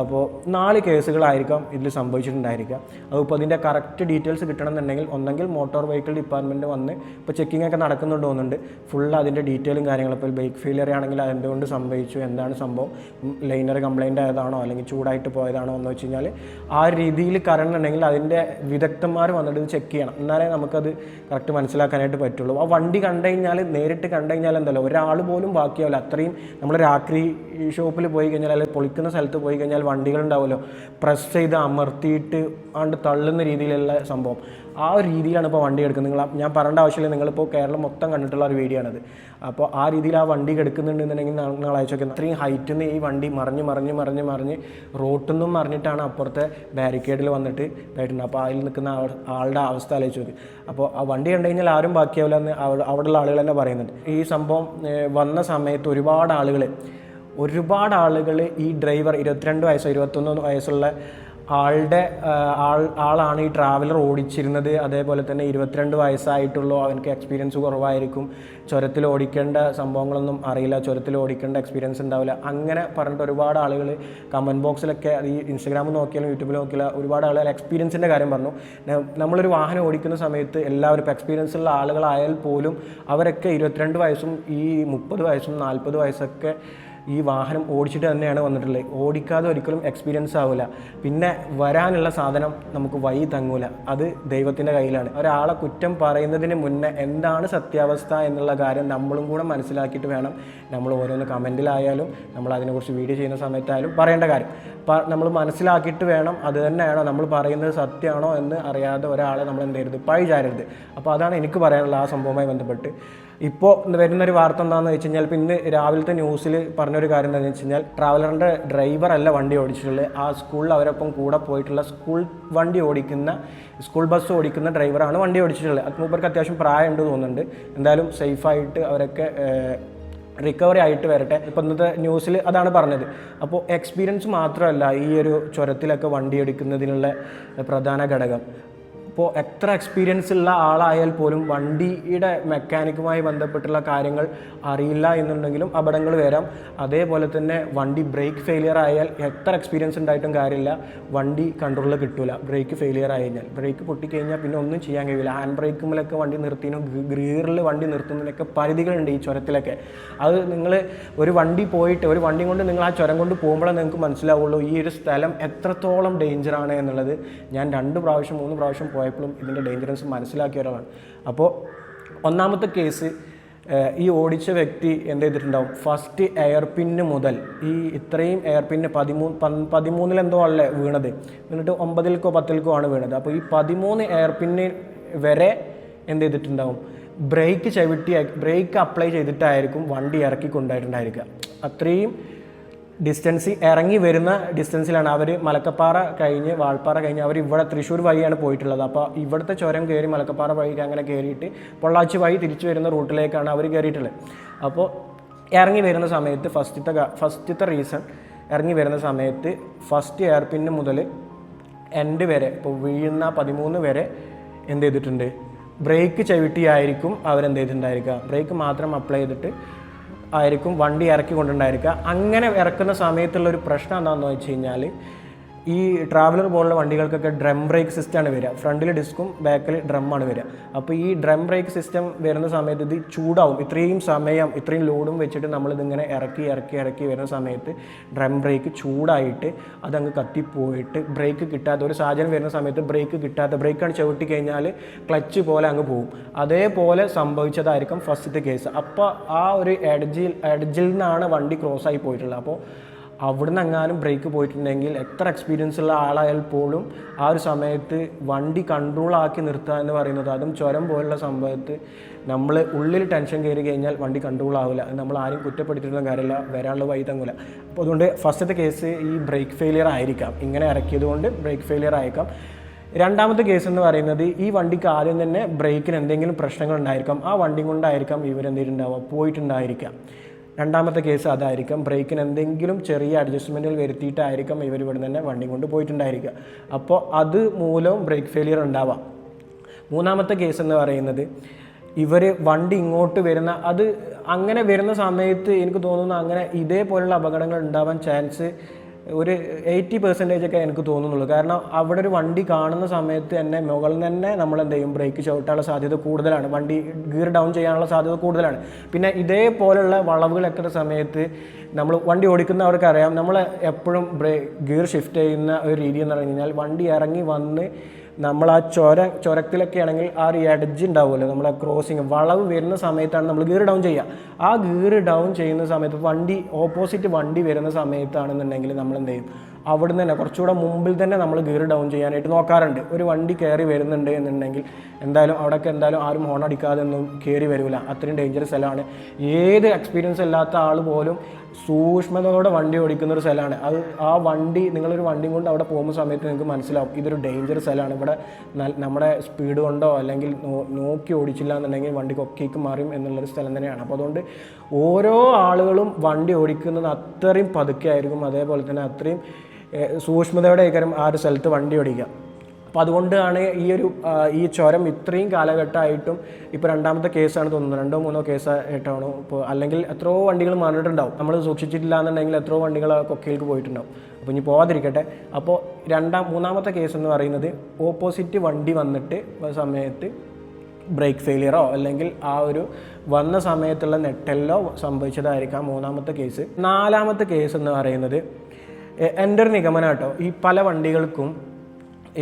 A: അപ്പോൾ 4 കേസുകളായിരിക്കാം ഇതിൽ സംഭവിച്ചിട്ടുണ്ടായിരിക്കുക. അതിപ്പോൾ അതിൻ്റെ കറക്റ്റ് ഡീറ്റെയിൽസ് കിട്ടണമെന്നുണ്ടെങ്കിൽ ഒന്നെങ്കിൽ മോട്ടോർ വെഹിക്കിൾ ഡിപ്പാർട്ട്മെൻറ്റ് വന്ന് ഇപ്പോൾ ചെക്കിംഗ് ഒക്കെ നടക്കുന്നുണ്ട് തോന്നുന്നുണ്ട്, ഫുൾ അതിൻ്റെ ഡീറ്റെയിലും കാര്യങ്ങളും. ഇപ്പോൾ ബൈക്ക് ഫെയിലിയർ ആണെങ്കിൽ അതെന്തുകൊണ്ട് സംഭവിച്ചു, എന്താണ് സംഭവം, ലൈനർ കംപ്ലൈൻ്റ് ആയതാണോ അല്ലെങ്കിൽ ചൂടായിട്ട് പോയതാണോ എന്ന് വെച്ച് കഴിഞ്ഞാൽ ആ രീതിയിൽ കറങ്ങുന്നുണ്ടെങ്കിൽ അതിൻ്റെ വിദഗ്ധന്മാർ വന്നിട്ട് ഇത് ചെക്ക് ചെയ്യണം, എന്നാലേ നമുക്കത് കറക്റ്റ് മനസ്സിലാക്കാനായിട്ട് പറ്റുള്ളൂ. ആ വണ്ടി കണ്ടു കഴിഞ്ഞാൽ നേരിട്ട് കണ്ടു കഴിഞ്ഞാൽ എന്തല്ലോ ഒരാൾ പോലും ബാക്കിയാവില്ല. അത്രയും നമ്മൾ രാത്രി ഷോപ്പിൽ പോയി കഴിഞ്ഞാൽ അല്ലെങ്കിൽ പൊളിക്കുന്ന സ്ഥലത്ത് പോയി കഴിഞ്ഞാൽ വണ്ടികളുണ്ടാവുമല്ലോ, പ്രസ് ചെയ്ത് അമർത്തിയിട്ട് ആണ്ട് തള്ളുന്ന രീതിയിലുള്ള സംഭവം. ആ ഒരു രീതിയിലാണ് ഇപ്പോൾ വണ്ടി എടുക്കുന്നത്. ഞാൻ പറയേണ്ട ആവശ്യമില്ല, നിങ്ങളിപ്പോൾ കേരളം മൊത്തം കണ്ടിട്ടുള്ള ഒരു വീഡിയോ ആണത്. അപ്പോൾ ആ രീതിയിൽ ആ വണ്ടി എടുക്കുന്നുണ്ടെന്നുണ്ടെങ്കിൽ നിങ്ങൾ അയച്ചു നോക്കുന്നത് അത്രയും ഹൈറ്റിൽ നിന്ന് ഈ വണ്ടി മറിഞ്ഞ് റോട്ടിൽ നിന്നും മറിഞ്ഞിട്ടാണ് അപ്പുറത്തെ ബാരിക്കേഡിൽ വന്നിട്ട് ഇതായിട്ടുണ്ട്. അപ്പോൾ അതിൽ നിൽക്കുന്ന ആളുടെ അവസ്ഥ ആലോചിച്ച് നോക്കി. അപ്പോൾ ആ വണ്ടി കണ്ടു കഴിഞ്ഞാൽ ആരും ബാക്കിയാവില്ല എന്ന് അവിടെയുള്ള ആളുകൾ തന്നെ പറയുന്നുണ്ട്. ഈ സംഭവം വന്ന സമയത്ത് ഒരുപാട് ആളുകൾ ഈ ഡ്രൈവർ 22 വയസ്സോ 21 വയസ്സുള്ള ആളാണ് ഈ ട്രാവലർ ഓടിച്ചിരുന്നത്. അതേപോലെ തന്നെ 22 വയസ്സായിട്ടുള്ളൂ, അവനക്ക് എക്സ്പീരിയൻസ് കുറവായിരിക്കും, ചുരത്തിൽ ഓടിക്കേണ്ട സംഭവങ്ങളൊന്നും അറിയില്ല, ചുരത്തിൽ ഓടിക്കേണ്ട എക്സ്പീരിയൻസ് ഉണ്ടാവില്ല, അങ്ങനെ പറഞ്ഞിട്ട് ഒരുപാട് ആളുകൾ കമൻറ്റ് ബോക്സിലൊക്കെ, ഈ ഇൻസ്റ്റാഗ്രാമിൽ നോക്കിയാലും യൂട്യൂബിൽ നോക്കിയാലും ഒരുപാട് ആളുകൾ എക്സ്പീരിയൻസിൻ്റെ കാര്യം പറഞ്ഞു. നമ്മളൊരു വാഹനം ഓടിക്കുന്ന സമയത്ത് എല്ലാവരും ഇപ്പോൾ എക്സ്പീരിയൻസ് ഉള്ള ആളുകളായാൽ പോലും അവരൊക്കെ 22 വയസ്സും ഈ 30 വയസ്സും 40 വയസ്സൊക്കെ ഈ വാഹനം ഓടിച്ചിട്ട് തന്നെയാണ് വന്നിട്ടുള്ളത്. ഓടിക്കാതെ ഒരിക്കലും എക്സ്പീരിയൻസ് ആവില്ല. പിന്നെ വരാനുള്ള സാധനം നമുക്ക് വഴി തങ്ങൂല, അത് ദൈവത്തിൻ്റെ കയ്യിലാണ്. ഒരാളെ കുറ്റം പറയുന്നതിന് മുന്നേ എന്താണ് സത്യാവസ്ഥ എന്നുള്ള കാര്യം നമ്മളും കൂടെ മനസ്സിലാക്കിയിട്ട് വേണം നമ്മൾ ഓരോന്ന് കമൻറ്റിലായാലും നമ്മൾ അതിനെക്കുറിച്ച് വീഡിയോ ചെയ്യുന്ന സമയത്തായാലും പറയേണ്ട കാര്യം. നമ്മൾ മനസ്സിലാക്കിയിട്ട് വേണം അത് തന്നെയാണോ നമ്മൾ പറയുന്നത് സത്യമാണോ എന്ന് അറിയാതെ ഒരാളെ നമ്മൾ എന്ത് ചെയ്യരുത്, പഴിചാരരുത്. അപ്പോൾ അതാണ് എനിക്ക് പറയാനുള്ള ആ സംഭവവുമായി ബന്ധപ്പെട്ട്. ഇപ്പോൾ വരുന്നൊരു വാർത്ത എന്താണെന്ന് വെച്ച് കഴിഞ്ഞാൽ, ഇപ്പോൾ ഇന്ന് രാവിലത്തെ ന്യൂസിൽ പറഞ്ഞൊരു കാര്യം എന്താണെന്ന് വെച്ച് കഴിഞ്ഞാൽ, ട്രാവലറിൻ്റെ ഡ്രൈവറല്ല വണ്ടി ഓടിച്ചിട്ടുള്ളത്, ആ സ്കൂളിൽ അവരൊപ്പം കൂടെ പോയിട്ടുള്ള സ്കൂൾ ബസ് ഓടിക്കുന്ന ഡ്രൈവറാണ് വണ്ടി ഓടിച്ചിട്ടുള്ളത്. അത് മൂപ്പർക്ക് അത്യാവശ്യം പ്രായമുണ്ട് തോന്നുന്നുണ്ട്. എന്തായാലും സേഫായിട്ട് അവരൊക്കെ റിക്കവറി ആയിട്ട് വരട്ടെ. ഇപ്പം ഇന്നത്തെ ന്യൂസിൽ അതാണ് പറഞ്ഞത്. അപ്പോൾ എക്സ്പീരിയൻസ് മാത്രമല്ല ഈ ഒരു ചുരത്തിലൊക്കെ വണ്ടി എടുക്കുന്നതിനുള്ള പ്രധാന ഘടകം. ഇപ്പോൾ എത്ര എക്സ്പീരിയൻസ് ഉള്ള ആളായാൽ പോലും വണ്ടിയുടെ മെക്കാനിക്കുമായി ബന്ധപ്പെട്ടുള്ള കാര്യങ്ങൾ അറിയില്ല എന്നുണ്ടെങ്കിലും അപകടങ്ങൾ വരാം. അതേപോലെ തന്നെ വണ്ടി ബ്രേക്ക് ഫെയിലിയർ ആയാൽ എത്ര എക്സ്പീരിയൻസ് ഉണ്ടായിട്ടും കാര്യമില്ല, വണ്ടി കൺട്രോളിൽ കിട്ടില്ല. ബ്രേക്ക് ഫെയിലിയർ ആയി കഴിഞ്ഞാൽ, ബ്രേക്ക് പൊട്ടിക്കഴിഞ്ഞാൽ പിന്നെ ഒന്നും ചെയ്യാൻ കഴിയില്ല. ഹാൻഡ് ബ്രേക്കുമ്പോഴൊക്കെ വണ്ടി നിർത്തിനും ഗിയറിൽ വണ്ടി നിർത്തുന്നതിനൊക്കെ പരിധികളുണ്ട് ഈ ചുരത്തിലൊക്കെ. അത് നിങ്ങൾ ഒരു വണ്ടി കൊണ്ട് നിങ്ങൾ ആ ചുരം കൊണ്ട് പോകുമ്പോഴേ നിങ്ങൾക്ക് മനസ്സിലാവുള്ളൂ ഈ ഒരു സ്ഥലം എത്രത്തോളം ഡേഞ്ചറാണ് എന്നുള്ളത്. ഞാൻ 2 പ്രാവശ്യം 3 പ്രാവശ്യം പോയപ്പോഴും ഇതിൻ്റെ ഡേഞ്ചറൻസ് മനസ്സിലാക്കിയ ഒരാളാണ്. അപ്പോൾ ഒന്നാമത്തെ കേസ്, ഈ ഓടിച്ച വ്യക്തി എന്ത് ചെയ്തിട്ടുണ്ടാവും, ഫസ്റ്റ് എയർ പിന്ന് മുതൽ ഈ ഇത്രയും എയർ പിന്ന് 13 അല്ലേ വീണത്, എന്നിട്ട് 9-ൽക്കോ 10-ൽക്കോ ആണ് വീണത്. അപ്പോൾ ഈ 13 എയർ പിന്ന് വരെ എന്ത് ചെയ്തിട്ടുണ്ടാവും, ബ്രേക്ക് അപ്ലൈ ചെയ്തിട്ടായിരിക്കും വണ്ടി ഇറക്കി കൊണ്ടുപോയിട്ടുണ്ടായിരിക്കുക. അത്രയും ഡിസ്റ്റൻസ്, ഇറങ്ങി വരുന്ന ഡിസ്റ്റൻസിലാണ് അവർ മലക്കപ്പാറ കഴിഞ്ഞ് വാൾപ്പാറ കഴിഞ്ഞ് അവർ ഇവിടെ തൃശ്ശൂർ വഴിയാണ് പോയിട്ടുള്ളത്. അപ്പോൾ ഇവിടുത്തെ ചുരം കയറി മലക്കപ്പാറ വഴി അങ്ങനെ കയറിയിട്ട് പൊള്ളാച്ചി വഴി തിരിച്ചു വരുന്ന റൂട്ടിലേക്കാണ് അവർ കയറിയിട്ടുള്ളത്. അപ്പോൾ ഇറങ്ങി വരുന്ന സമയത്ത് ഫസ്റ്റത്തെ റീസൺ, ഇറങ്ങി വരുന്ന സമയത്ത് ഫസ്റ്റ് എയർ പിന്ന് മുതൽ എൻഡ് വരെ, ഇപ്പോൾ വീഴുന്ന 13 വരെ എന്ത് ചെയ്തിട്ടുണ്ട്, ബ്രേക്ക് ചവിട്ടിയായിരിക്കും അവരെന്ത് ചെയ്തിട്ടുണ്ടായിരിക്കുക, ബ്രേക്ക് മാത്രം അപ്ലൈ ചെയ്തിട്ട് ആയിരിക്കും വണ്ടി ഇറക്കി കൊണ്ടുണ്ടായിരിക്കുക. അങ്ങനെ ഇറക്കുന്ന സമയത്തുള്ളൊരു പ്രശ്നം എന്താണെന്ന് വെച്ച് കഴിഞ്ഞാൽ, ഈ ട്രാവലർ പോലുള്ള വണ്ടികൾക്കൊക്കെ ഡ്രം ബ്രേക്ക് സിസ്റ്റമാണ് വരിക. ഫ്രണ്ടിൽ ഡിസ്കും ബാക്കിൽ ഡ്രമ്മാണ് വരിക. അപ്പോൾ ഈ ഡ്രം ബ്രേക്ക് സിസ്റ്റം വരുന്ന സമയത്ത് ഇത് ചൂടാവും. ഇത്രയും ലോഡും വെച്ചിട്ട് നമ്മളിതിങ്ങനെ ഇറക്കി വരുന്ന സമയത്ത് ഡ്രം ബ്രേക്ക് ചൂടായിട്ട് അതങ്ങ് കത്തിപ്പോയിട്ട് ബ്രേക്ക് കിട്ടാത്ത ഒരു സാഹചര്യം വരുന്ന സമയത്ത് ബ്രേക്കാണ് ചവിട്ടി കഴിഞ്ഞാൽ ക്ലച്ച് പോലെ അങ്ങ് പോകും. അതേപോലെ സംഭവിച്ചതായിരിക്കും ഫസ്റ്റത്തെ കേസ്. അപ്പോൾ ആ ഒരു എഡ്ജിൽ നിന്നാണ് വണ്ടി ക്രോസായി പോയിട്ടുള്ളത്. അപ്പോൾ അവിടുന്ന് എങ്ങാനും ബ്രേക്ക് പോയിട്ടുണ്ടെങ്കിൽ എത്ര എക്സ്പീരിയൻസ് ഉള്ള ആളായാൽ പോലും ആ ഒരു സമയത്ത് വണ്ടി കൺട്രോളാക്കി നിർത്തുക എന്ന് പറയുന്നത്, അതും ചുരം പോലുള്ള സംഭവത്ത് നമ്മൾ ഉള്ളിൽ ടെൻഷൻ കയറി കഴിഞ്ഞാൽ വണ്ടി കൺട്രോൾ ആവില്ല. നമ്മൾ ആരും കുറ്റപ്പെടുത്തിയിരുന്ന കാര്യമില്ല, വരാനുള്ള വഴി തങ്ങില്ല. അപ്പോൾ അതുകൊണ്ട് ഫസ്റ്റത്തെ കേസ് ഈ ബ്രേക്ക് ഫെയിലിയർ ആയിരിക്കാം, ഇങ്ങനെ ഇറക്കിയത് കൊണ്ട് ബ്രേക്ക് ഫെയിലിയർ ആയിരിക്കാം. രണ്ടാമത്തെ കേസ് എന്ന് പറയുന്നത്, ഈ വണ്ടിക്ക് ആദ്യം തന്നെ ബ്രേക്കിന് എന്തെങ്കിലും പ്രശ്നങ്ങൾ ഉണ്ടായിരിക്കാം, ആ വണ്ടി കൊണ്ടായിരിക്കാം ഇവരെന്തെങ്കിലും പോയിട്ടുണ്ടായിരിക്കാം. രണ്ടാമത്തെ കേസ് അതായിരിക്കാം, ബ്രേക്കിന് എന്തെങ്കിലും ചെറിയ അഡ്ജസ്റ്റ്മെൻറ്റുകൾ വരുത്തിയിട്ടായിരിക്കാം ഇവർ ഇവിടെ തന്നെ വണ്ടി കൊണ്ട് പോയിട്ടുണ്ടായിരിക്കുക. അപ്പോൾ അത് മൂലവും ബ്രേക്ക് ഫെയിലിയർ ഉണ്ടാവാം. മൂന്നാമത്തെ കേസ് എന്ന് പറയുന്നത്, ഇവർ വണ്ടി ഇങ്ങോട്ട് വരുന്ന അങ്ങനെ വരുന്ന സമയത്ത് എനിക്ക് തോന്നുന്നു അങ്ങനെ ഇതേപോലുള്ള അപകടങ്ങൾ ഉണ്ടാവാൻ ചാൻസ് ഒരു 80% എനിക്ക് തോന്നുന്നുള്ളൂ. കാരണം അവിടെ ഒരു വണ്ടി കാണുന്ന സമയത്ത് തന്നെ മുകളിൽ തന്നെ നമ്മൾ എന്ത് ചെയ്യും, ബ്രേക്ക് ചവിട്ടാനുള്ള സാധ്യത കൂടുതലാണ്, വണ്ടി ഗിയർ ഡൗൺ ചെയ്യാനുള്ള സാധ്യത കൂടുതലാണ്. പിന്നെ ഇതേപോലുള്ള വളവുകൾ എത്തുന്ന സമയത്ത് നമ്മൾ വണ്ടി ഓടിക്കുന്നവർക്കറിയാം, നമ്മൾ എപ്പോഴും ഗിയർ ഷിഫ്റ്റ് ചെയ്യുന്ന ഒരു രീതി എന്ന് പറഞ്ഞു കഴിഞ്ഞാൽ, വണ്ടി ഇറങ്ങി വന്ന് നമ്മൾ ആ ചുരത്തിലൊക്കെ ആണെങ്കിൽ ആ ഒരു എഡ്ജ് ഉണ്ടാവുമല്ലോ, നമ്മളെ ക്രോസിങ് വളവ് വരുന്ന സമയത്താണ് നമ്മൾ ഗിയർ ഡൗൺ ചെയ്യുക. ആ ഗിയർ ഡൗൺ ചെയ്യുന്ന സമയത്ത് വണ്ടി ഓപ്പോസിറ്റ് വണ്ടി വരുന്ന സമയത്താണെന്നുണ്ടെങ്കിൽ നമ്മൾ എന്ത് ചെയ്യും, അവിടുന്ന് തന്നെ കുറച്ചുകൂടെ മുമ്പിൽ തന്നെ നമ്മൾ ഗിയർ ഡൗൺ ചെയ്യാനായിട്ട് നോക്കാറുണ്ട്. ഒരു വണ്ടി കയറി വരുന്നുണ്ട് എന്നുണ്ടെങ്കിൽ എന്തായാലും അവിടെയൊക്കെ എന്തായാലും ആരും ഹോൺ അടിക്കാതെ ഒന്നും കയറി വരില്ല, അത്രയും ഡേഞ്ചറസ് സ്ഥലമാണ്. ഏത് എക്സ്പീരിയൻസ് ഇല്ലാത്ത ആൾ പോലും സൂക്ഷ്മതയോടെ വണ്ടി ഓടിക്കുന്ന ഒരു സ്ഥലമാണ് അത്. ആ വണ്ടി നിങ്ങളൊരു വണ്ടിയും കൊണ്ട് അവിടെ പോകുന്ന സമയത്ത് നിങ്ങൾക്ക് മനസ്സിലാവും ഇതൊരു ഡേഞ്ചർ സ്ഥലമാണ്. ഇവിടെ നമ്മുടെ സ്പീഡ് കൊണ്ടോ അല്ലെങ്കിൽ നോക്കി ഓടിച്ചില്ല എന്നുണ്ടെങ്കിൽ വണ്ടി കൊക്കേക്ക് മാറും എന്നുള്ളൊരു സ്ഥലം തന്നെയാണ്. അപ്പോൾ അതുകൊണ്ട് ഓരോ ആളുകളും വണ്ടി ഓടിക്കുന്നത് അത്രയും പതുക്കെ ആയിരിക്കും, അതേപോലെ തന്നെ അത്രയും സൂക്ഷ്മതയോടെ ആയിരിക്കും ആ ഒരു സ്ഥലത്ത് വണ്ടി ഓടിക്കുക. അപ്പോൾ അതുകൊണ്ടാണ് ഈ ചുരം ഇത്രയും കാലഘട്ടമായിട്ടും ഇപ്പോൾ രണ്ടാമത്തെ കേസാണ് തോന്നുന്നത്, 2-3 കേസായിട്ടാണ് ഇപ്പോൾ. അല്ലെങ്കിൽ എത്രയോ വണ്ടികൾ മാറിയിട്ടുണ്ടാവും, നമ്മൾ സൂക്ഷിച്ചിട്ടില്ല എന്നുണ്ടെങ്കിൽ എത്രയോ വണ്ടികൾ കൊക്കയിലേക്ക് പോയിട്ടുണ്ടാവും. അപ്പോൾ ഇനി പോകാതിരിക്കട്ടെ. അപ്പോൾ മൂന്നാമത്തെ കേസ് എന്ന് പറയുന്നത് ഓപ്പോസിറ്റ് വണ്ടി വന്നിട്ട് സമയത്ത് ബ്രേക്ക് ഫെയിലിയറോ അല്ലെങ്കിൽ ആ ഒരു വന്ന സമയത്തുള്ള നെട്ടലിലോ സംഭവിച്ചതായിരിക്കാം മൂന്നാമത്തെ കേസ്. നാലാമത്തെ കേസ് എന്ന് പറയുന്നത് എൻ്റെ ഒരു നിഗമനം കേട്ടോ, ഈ പല വണ്ടികൾക്കും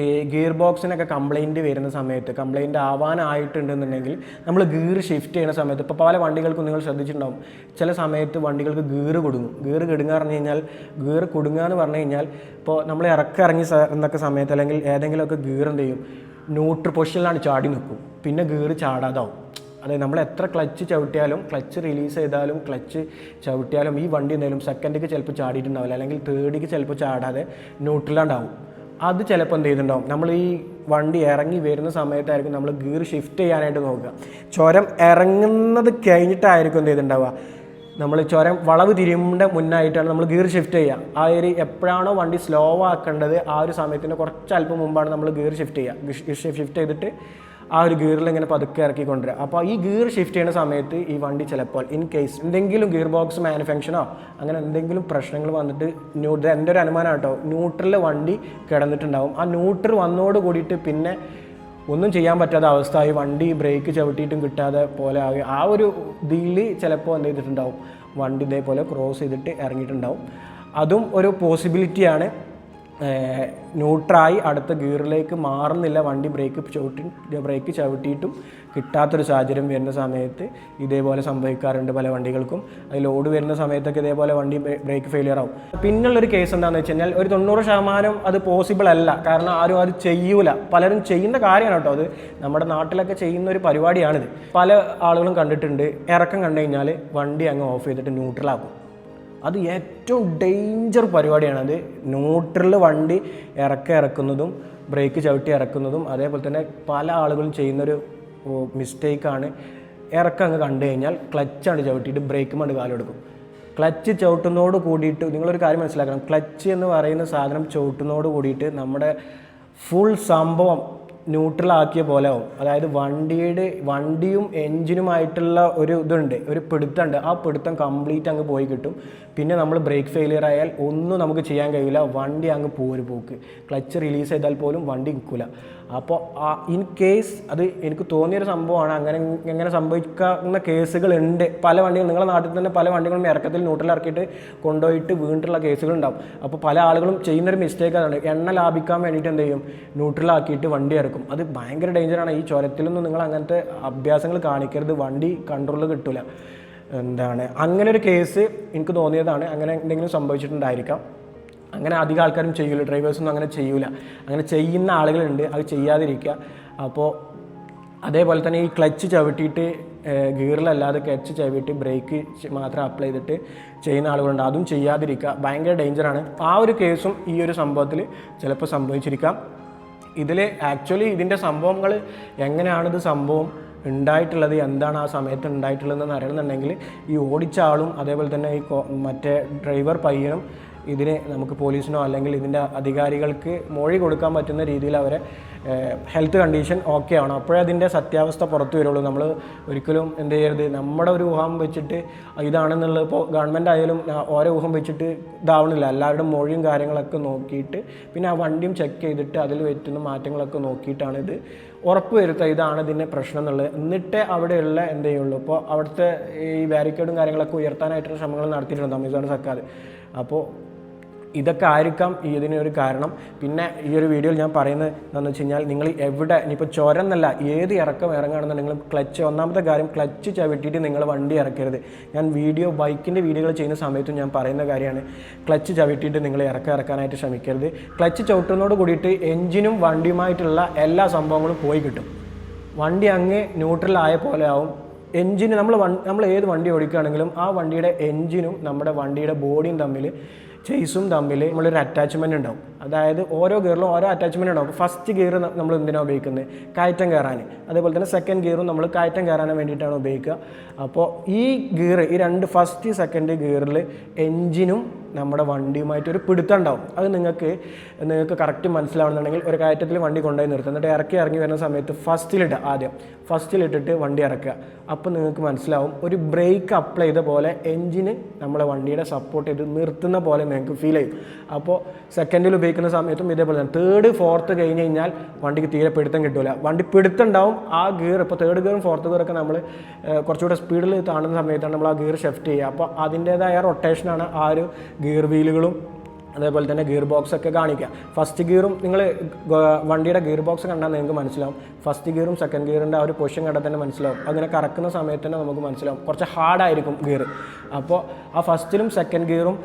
A: ഈ ഗിയർ ബോക്സിനൊക്കെ കംപ്ലയിൻറ്റ് വരുന്ന സമയത്ത്, കംപ്ലയിൻറ്റ് ആവാനായിട്ടുണ്ടെന്നുണ്ടെങ്കിൽ നമ്മൾ ഗിയർ ഷിഫ്റ്റ് ചെയ്യുന്ന സമയത്ത്, ഇപ്പോൾ പല വണ്ടികൾക്കും നിങ്ങൾ ശ്രദ്ധിച്ചിട്ടുണ്ടാവും, ചില സമയത്ത് വണ്ടികൾക്ക് ഗിയർ കുടുങ്ങും. ഗിയർ കുടുങ്ങുക എന്ന് പറഞ്ഞു കഴിഞ്ഞാൽ ഇപ്പോൾ നമ്മൾ ഇറങ്ങി എന്നൊക്കെ സമയത്ത് അല്ലെങ്കിൽ ഏതെങ്കിലുമൊക്കെ ഗിയർ എന്ത് ചെയ്യും, ന്യൂട്രൽ പൊസിഷനിലാണ് ചാടി നിൽക്കും, പിന്നെ ഗിയർ ചാടാതാവും. അതായത് നമ്മൾ എത്ര ക്ലച്ച് ചവിട്ടിയാലും, ക്ലച്ച് റിലീസ് ചെയ്താലും, ക്ലച്ച് ചവിട്ടിയാലും ഈ വണ്ടി എന്തെങ്കിലും സെക്കൻഡിക്ക് ചിലപ്പോൾ ചാടിയിട്ടുണ്ടാവില്ല, അല്ലെങ്കിൽ തേർഡിക്ക് ചിലപ്പോൾ ചാടാതെ ന്യൂട്രലാണ്ടാവും. അത് ചിലപ്പോൾ എന്ത് ചെയ്തിട്ടുണ്ടാവും, നമ്മൾ ഈ വണ്ടി ഇറങ്ങി വരുന്ന സമയത്തായിരിക്കും നമ്മൾ ഗിയർ ഷിഫ്റ്റ് ചെയ്യാനായിട്ട് നോക്കുക. ചുരം ഇറങ്ങുന്നത് കഴിഞ്ഞിട്ടായിരിക്കും എന്ത് ചെയ്തിട്ടുണ്ടാവുക, നമ്മൾ ചുരം വളവ് തിരിയുമ്പോൾ മുന്നായിട്ടാണ് നമ്മൾ ഗിയർ ഷിഫ്റ്റ് ചെയ്യുക. ആ ഒരു എപ്പോഴാണോ വണ്ടി സ്ലോ ആക്കേണ്ടത് ആ ഒരു സമയത്തിന് കുറച്ച് അല്പം മുമ്പാണ് നമ്മൾ ഗിയർ ഷിഫ്റ്റ് ചെയ്യുക. ഷിഫ്റ്റ് ചെയ്തിട്ട് ആ ഒരു ഗിയറിൽ ഇങ്ങനെ പതുക്കെ ഇറക്കി കൊണ്ടുവരിക. അപ്പോൾ ഈ ഗിയർ ഷിഫ്റ്റ് ചെയ്യുന്ന സമയത്ത് ഈ വണ്ടി ചിലപ്പോൾ ഇൻ കേസ് എന്തെങ്കിലും ഗിയർ ബോക്സ് മാനുഫാക്ചറോ അങ്ങനെ എന്തെങ്കിലും പ്രശ്നങ്ങൾ വന്നിട്ട് എൻ്റെ ഒരു അനുമാനം കേട്ടോ, ന്യൂട്രലിൽ വണ്ടി കിടന്നിട്ടുണ്ടാവും. ആ ന്യൂട്രൽ വന്നോട് കൂടിയിട്ട് പിന്നെ ഒന്നും ചെയ്യാൻ പറ്റാത്ത അവസ്ഥ ആയി, വണ്ടി ബ്രേക്ക് ചവിട്ടിയിട്ടും കിട്ടാതെ പോലെ ആയി. ആ ഒരു ഇതിൽ ചിലപ്പോൾ എന്ത് ചെയ്തിട്ടുണ്ടാവും, വണ്ടി ഇതേപോലെ ക്രോസ് ചെയ്തിട്ട് ഇറങ്ങിയിട്ടുണ്ടാവും. അതും ഒരു പോസിബിലിറ്റിയാണ്. ന്യൂട്രായി അടുത്ത ഗിയറിലേക്ക് മാറുന്നില്ല വണ്ടി, ബ്രേക്ക് ചവിട്ടിയിട്ടും കിട്ടാത്തൊരു സാഹചര്യം വരുന്ന സമയത്ത് ഇതേപോലെ സംഭവിക്കാറുണ്ട് പല വണ്ടികൾക്കും. അത് ലോഡ് വരുന്ന സമയത്തൊക്കെ ഇതേപോലെ വണ്ടി ബ്രേക്ക് ഫെയിലിയർ ആവും. പിന്നുള്ളൊരു കേസ് എന്താണെന്ന് വെച്ച് കഴിഞ്ഞാൽ ഒരു 90% അത് പോസിബിൾ അല്ല, കാരണം ആരും അത് ചെയ്യൂല. പലരും ചെയ്യുന്ന കാര്യമാണ് കേട്ടോ, അത് നമ്മുടെ നാട്ടിലൊക്കെ ചെയ്യുന്ന ഒരു പരിപാടിയാണിത്. പല ആളുകളും കണ്ടിട്ടുണ്ട്, ഇറക്കം കണ്ടു കഴിഞ്ഞാൽ വണ്ടി അങ്ങ് ഓഫ് ചെയ്തിട്ട് ന്യൂട്രലാക്കും. അത് ഏറ്റവും ഡേഞ്ചർ പരിപാടിയാണ്. അത് ന്യൂട്രലിൽ വണ്ടി ഇറക്കുന്നതും ബ്രേക്ക് ചവിട്ടി ഇറക്കുന്നതും അതേപോലെ തന്നെ പല ആളുകളും ചെയ്യുന്നൊരു മിസ്റ്റേക്കാണ്. ഇറക്കം അങ്ങ് കണ്ടു കഴിഞ്ഞാൽ ക്ലച്ചാണ് ചവിട്ടിയിട്ട് ബ്രേക്ക് മണ്ട് കാലെടുക്കും. ക്ലച്ച് ചവിട്ടുന്നതോട് കൂടിയിട്ട് നിങ്ങളൊരു കാര്യം മനസ്സിലാക്കണം, ക്ലച്ച് എന്ന് പറയുന്ന സാധനം ചവിട്ടുന്നതോട് കൂടിയിട്ട് നമ്മുടെ ഫുൾ സംഭവം ന്യൂട്രലാക്കിയ പോലെ ആവും. അതായത് വണ്ടിയും എൻജിനുമായിട്ടുള്ള ഒരു ഇതുണ്ട്, ഒരു പിടുത്തമുണ്ട്. ആ പിടുത്തം കംപ്ലീറ്റ് അങ്ങ് പോയി കിട്ടും. പിന്നെ നമ്മൾ ബ്രേക്ക് ഫെയിലിയർ ആയാൽ ഒന്നും നമുക്ക് ചെയ്യാൻ കഴിയില്ല, വണ്ടി അങ്ങ് പോക്ക്. ക്ലച്ച് റിലീസ് ചെയ്താൽ പോലും വണ്ടി നിൽക്കില്ല. അപ്പോൾ ഇൻ കേസ് അത് എനിക്ക് തോന്നിയൊരു സംഭവമാണ്, അങ്ങനെ സംഭവിക്കാവുന്ന കേസുകളുണ്ട്. പല വണ്ടികൾ നിങ്ങളുടെ നാട്ടിൽ തന്നെ പല വണ്ടികളും ഇറക്കത്തിൽ ന്യൂട്രൽ ഇറക്കിയിട്ട് കൊണ്ടുപോയിട്ട് വീണ്ടുള്ള കേസുകളുണ്ടാവും. അപ്പോൾ പല ആളുകളും ചെയ്യുന്നൊരു മിസ്റ്റേക്ക് അതാണ്, എണ്ണ ലാഭിക്കാൻ വേണ്ടിയിട്ട് എന്ത് ചെയ്യും, ന്യൂട്രലാക്കിയിട്ട് വണ്ടി ഇറക്കും. അത് ഭയങ്കര ഡേഞ്ചറാണ്. ഈ ചുരത്തിലൊന്നും നിങ്ങൾ അങ്ങനത്തെ അഭ്യാസങ്ങൾ കാണിക്കരുത്, വണ്ടി കൺട്രോൾ കിട്ടില്ല. അങ്ങനെ ഒരു കേസ് എനിക്ക് തോന്നിയതാണ്. അങ്ങനെ എന്തെങ്കിലും സംഭവിച്ചിട്ടുണ്ടായിരിക്കാം. അങ്ങനെ അധികം ആൾക്കാരും ചെയ്യൂല, ഡ്രൈവേഴ്സൊന്നും അങ്ങനെ ചെയ്യൂല. അങ്ങനെ ചെയ്യുന്ന ആളുകളുണ്ട്, അത് ചെയ്യാതിരിക്കുക. അപ്പോൾ അതേപോലെ തന്നെ ഈ ക്ലച്ച് ചവിട്ടിയിട്ട് ഗിയറിലല്ലാതെ ക്ലച്ച് ചവിട്ടി ബ്രേക്ക് മാത്രം അപ്ലൈ ചെയ്തിട്ട് ചെയ്യുന്ന ആളുകളുണ്ട്, അതും ചെയ്യാതിരിക്കുക. ഭയങ്കര ഡേഞ്ചറാണ്. ആ ഒരു കേസും ഈ ഒരു സംഭവത്തിൽ ചിലപ്പോൾ സംഭവിച്ചിരിക്കാം. ഇതിൽ ആക്ച്വലി ഇതിൻ്റെ സംഭവങ്ങൾ എങ്ങനെയാണിത് സംഭവം ഉണ്ടായിട്ടുള്ളത്, എന്താണ് ആ സമയത്ത് ഉണ്ടായിട്ടുള്ളതെന്ന് അറിയണമെന്നുണ്ടെങ്കിൽ ഈ ഓടിച്ച ആളും അതേപോലെ തന്നെ ഈ മറ്റേ ഡ്രൈവർ പയ്യനും ഇതിന് നമുക്ക് പോലീസിനോ അല്ലെങ്കിൽ ഇതിൻ്റെ അധികാരികൾക്ക് മൊഴി കൊടുക്കാൻ പറ്റുന്ന രീതിയിൽ അവരെ ഹെൽത്ത് കണ്ടീഷൻ ഓക്കെ ആവണം. അപ്പോഴേ അതിൻ്റെ സത്യാവസ്ഥ പുറത്തു വരുള്ളൂ. നമ്മൾ ഒരിക്കലും എന്ത് ചെയ്യരുത്, നമ്മുടെ ഒരു ഊഹം വെച്ചിട്ട് ഇതാണെന്നുള്ളത്, ഇപ്പോൾ ഗവൺമെൻറ് ആയാലും ഓരോ ഊഹം വെച്ചിട്ട് ഇതാവണില്ല. എല്ലാവരുടെയും മൊഴിയും കാര്യങ്ങളൊക്കെ നോക്കിയിട്ട് പിന്നെ ആ വണ്ടിയും ചെക്ക് ചെയ്തിട്ട് അതിൽ പറ്റുന്ന മാറ്റങ്ങളൊക്കെ നോക്കിയിട്ടാണ് ഇത് ഉറപ്പ് വരുത്തുക ഇതാണ് ഇതിൻ്റെ പ്രശ്നം എന്നുള്ളത്. എന്നിട്ട് അവിടെയുള്ള എന്ത് ചെയ്യുള്ളൂ. ഇപ്പോൾ അവിടുത്തെ ഈ ബാരിക്കേഡും കാര്യങ്ങളൊക്കെ ഉയർത്താനായിട്ടുള്ള ശ്രമങ്ങൾ നടത്തിയിട്ടുണ്ട് തമിഴ്നാട് സർക്കാർ. അപ്പോൾ ഇതൊക്കെ ആയിരിക്കാം ഇതിനൊരു കാരണം. പിന്നെ ഈ ഒരു വീഡിയോയിൽ ഞാൻ പറയുന്നത് എന്താണെന്ന് വെച്ച് കഴിഞ്ഞാൽ, നിങ്ങൾ എവിടെ ഇനിയിപ്പോൾ ചുരം എന്നല്ല ഏത് ഇറക്കം ഇറങ്ങുകയാണെന്നുണ്ടെങ്കിലും ക്ലച്ച്, ഒന്നാമത്തെ കാര്യം ക്ലച്ച് ചവിട്ടിയിട്ട് നിങ്ങൾ വണ്ടി ഇറക്കരുത്. ഞാൻ ബൈക്കിൻ്റെ വീഡിയോകൾ ചെയ്യുന്ന സമയത്തും ഞാൻ പറയുന്ന കാര്യമാണ്, ക്ലച്ച് ചവിട്ടിയിട്ട് നിങ്ങൾ ഇറക്കാനായിട്ട് ശ്രമിക്കരുത്. ക്ലച്ച് ചവിട്ടുന്നതോട് കൂടിയിട്ട് എൻജിനും വണ്ടിയുമായിട്ടുള്ള എല്ലാ സംഭവങ്ങളും പോയി കിട്ടും. വണ്ടി അങ്ങ് ന്യൂട്രലായ പോലെ ആവും. എൻജിന് നമ്മൾ ഏത് വണ്ടി ഓടിക്കുകയാണെങ്കിലും ആ വണ്ടിയുടെ എൻജിനും നമ്മുടെ വണ്ടിയുടെ ബോഡിയും തമ്മിൽ, ചേസും തമ്മിൽ നമ്മളൊരു അറ്റാച്ച്മെൻറ്റ് ഉണ്ടാവും. അതായത് ഓരോ ഗിയറിലും ഓരോ അറ്റാച്ച്മെൻറ്റ് ഉണ്ടാവും. ഫസ്റ്റ് ഗിയർ നമ്മൾ എന്തിനാണ് ഉപയോഗിക്കുന്നത്? കയറ്റം കയറാൻ. അതേപോലെ തന്നെ സെക്കൻഡ് ഗിയറും നമ്മൾ കയറ്റം കയറാൻ വേണ്ടിയിട്ടാണ് ഉപയോഗിക്കുക. അപ്പോൾ ഈ ഗിയർ, ഈ ഫസ്റ്റ് സെക്കൻഡ് ഗിയറിൽ എൻജിനും നമ്മുടെ വണ്ടിയുമായിട്ടൊരു പിടുത്തം ഉണ്ടാവും. അത് നിങ്ങൾക്ക് കറക്റ്റ് മനസ്സിലാവുന്നുണ്ടെങ്കിൽ ഒരു കയറ്റത്തിൽ വണ്ടി കൊണ്ടുപോയി നിർത്തുക, എന്നിട്ട് ഇറങ്ങി വരുന്ന സമയത്ത് ഫസ്റ്റിലിട്ടിട്ട് വണ്ടി ഇറക്കുക. അപ്പോൾ നിങ്ങൾക്ക് മനസ്സിലാവും, ഒരു ബ്രേക്ക് അപ്ലൈ ചെയ്ത പോലെ എൻജിന് നമ്മളെ വണ്ടിയുടെ സപ്പോർട്ട് ചെയ്ത് നിർത്തുന്ന പോലെ നിങ്ങൾക്ക് ഫീൽ ചെയ്യും. അപ്പോൾ സെക്കൻഡിൽ ഉപയോഗിക്കുന്ന സമയത്തും ഇതേപോലെ തന്നെ. തേർഡ് ഫോർത്ത് കഴിഞ്ഞ് കഴിഞ്ഞാൽ വണ്ടിക്ക് തീരെ പിടുത്തം കിട്ടില്ല. വണ്ടി പിടുത്തം ഉണ്ടാവും. ആ ഗിയർ, ഇപ്പോൾ തേർഡ് ഗിയറും ഫോർത്ത് ഗിയറൊക്കെ നമ്മൾ കുറച്ചുകൂടെ സ്പീഡിൽ കാണുന്ന സമയത്താണ് നമ്മൾ ആ ഗിയർ ഷിഫ്റ്റ് ചെയ്യുക. അപ്പോൾ അതിൻ്റേതായ റൊട്ടേഷനാണ് ആ ഒരു ഗിയർ വീലുകളും അതേപോലെ തന്നെ ഗിയർ ബോക്സ് ഒക്കെ കാണിക്കുക. ഫസ്റ്റ് ഗിയറും നിങ്ങൾ വണ്ടിയുടെ ഗിയർ ബോക്സ് കണ്ടാൽ നിങ്ങൾക്ക് മനസ്സിലാവും. ഫസ്റ്റ് ഗിയറും സെക്കൻഡ് ഗിയറിൻ്റെ ആ ഒരു പൊസിഷൻ കണ്ടാൽ തന്നെ മനസ്സിലാവും. അങ്ങനെ കറക്കുന്ന സമയത്ത് തന്നെ നമുക്ക് മനസ്സിലാവും കുറച്ച് ഹാർഡായിരിക്കും ഗിയർ. അപ്പോൾ ആ ഫസ്റ്റിലും സെക്കൻഡ് ഗിയറും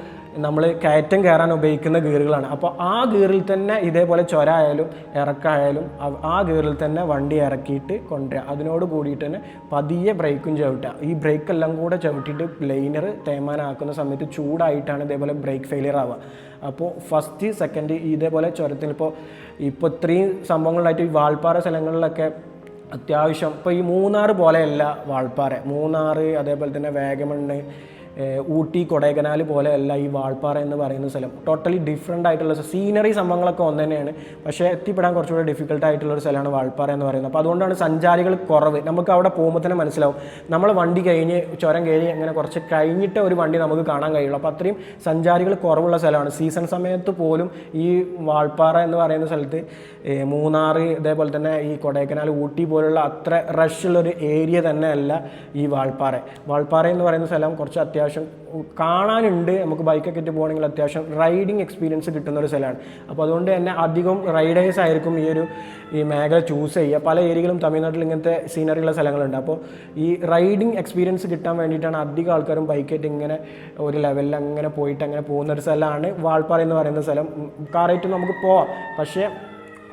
A: നമ്മൾ കയറ്റം കയറാൻ ഉപയോഗിക്കുന്ന ഗിയറുകളാണ്. അപ്പോൾ ആ ഗിയറിൽ തന്നെ ഇതേപോലെ ചൊരായാലും ഇറക്കായാലും ആ ഗിയറിൽ തന്നെ വണ്ടി ഇറക്കിയിട്ട് കൊണ്ടുവരിക. അതിനോട് കൂടിയിട്ട് തന്നെ പതിയെ ബ്രേക്കും ചവിട്ടുക. ഈ ബ്രേക്കെല്ലാം കൂടെ ചവിട്ടിയിട്ട് ലൈനർ തേമാനാക്കുന്ന സമയത്ത് ചൂടായിട്ടാണ് ഇതേപോലെ ബ്രേക്ക് ഫെയിലിയർ ആവുക. അപ്പോൾ ഫസ്റ്റ് സെക്കൻഡ് ഇതേപോലെ ചുരത്തിൽ ഇപ്പോൾ ഇത്രയും സംഭവങ്ങളിലായിട്ട് ഈ വാൾപ്പാറ സ്ഥലങ്ങളിലൊക്കെ അത്യാവശ്യം, ഇപ്പോൾ ഈ മൂന്നാർ പോലെയല്ല വാൾപ്പാറ. മൂന്നാർ അതേപോലെ തന്നെ വാഗമണ്, ഊട്ടി, കൊടൈക്കനാൽ പോലെയല്ല ഈ വാൾപ്പാറ എന്ന് പറയുന്ന സ്ഥലം. ടോട്ടലി ഡിഫറെൻ്റ് ആയിട്ടുള്ള സീനറി സംഭവങ്ങളൊക്കെ ഒന്ന് തന്നെയാണ്, പക്ഷേ എത്തിപ്പെടാൻ കുറച്ചുകൂടി ഡിഫിക്കൽട്ട് ആയിട്ടുള്ളൊരു സ്ഥലമാണ് വാൾപ്പാറ എന്ന് പറയുന്നത്. അപ്പോൾ അതുകൊണ്ടാണ് സഞ്ചാരികൾ കുറവ്. നമുക്ക് അവിടെ പോകുമ്പോൾ തന്നെ മനസ്സിലാവും, നമ്മൾ വണ്ടി ചുരം കഴിഞ്ഞ് അങ്ങനെ കുറച്ച് കഴിഞ്ഞിട്ട് ഒരു വണ്ടി നമുക്ക് കാണാൻ കഴിയുള്ളൂ. അപ്പോൾ അത്രയും സഞ്ചാരികൾ കുറവുള്ള സ്ഥലമാണ്. സീസൺ സമയത്ത് പോലും ഈ വാൾപ്പാറ എന്ന് പറയുന്ന സ്ഥലത്ത്, മൂന്നാർ അതേപോലെ തന്നെ ഈ കൊടൈക്കനാൽ, ഊട്ടി പോലുള്ള അത്ര റഷുള്ളൊരു ഏരിയ തന്നെ അല്ല ഈ വാൾപ്പാറ. വാൾപ്പാറ എന്ന് പറയുന്ന സ്ഥലം കുറച്ച് അത്യാവശ്യം കാണാനുണ്ട്. നമുക്ക് ബൈക്കൊക്കെ ഇട്ട് പോകണമെങ്കിൽ അത്യാവശ്യം റൈഡിങ് എക്സ്പീരിയൻസ് കിട്ടുന്ന ഒരു സ്ഥലമാണ്. അപ്പോൾ അതുകൊണ്ട് തന്നെ അധികം റൈഡേഴ്സ് ആയിരിക്കും ഈ മേഖല ചൂസ് ചെയ്യുക. പല ഏരിയകളും തമിഴ്നാട്ടിൽ ഇങ്ങനത്തെ സീനറിയുള്ള സ്ഥലങ്ങളുണ്ട്. അപ്പോൾ ഈ റൈഡിങ് എക്സ്പീരിയൻസ് കിട്ടാൻ വേണ്ടിയിട്ടാണ് അധികം ആൾക്കാരും ബൈക്കായിട്ട് ഇങ്ങനെ ഒരു ലെവലിൽ അങ്ങനെ പോയിട്ട് അങ്ങനെ പോകുന്നൊരു സ്ഥലമാണ് വാൾപ്പാറ എന്ന് പറയുന്ന സ്ഥലം. കാറായിട്ട് നമുക്ക് പോവാം, പക്ഷേ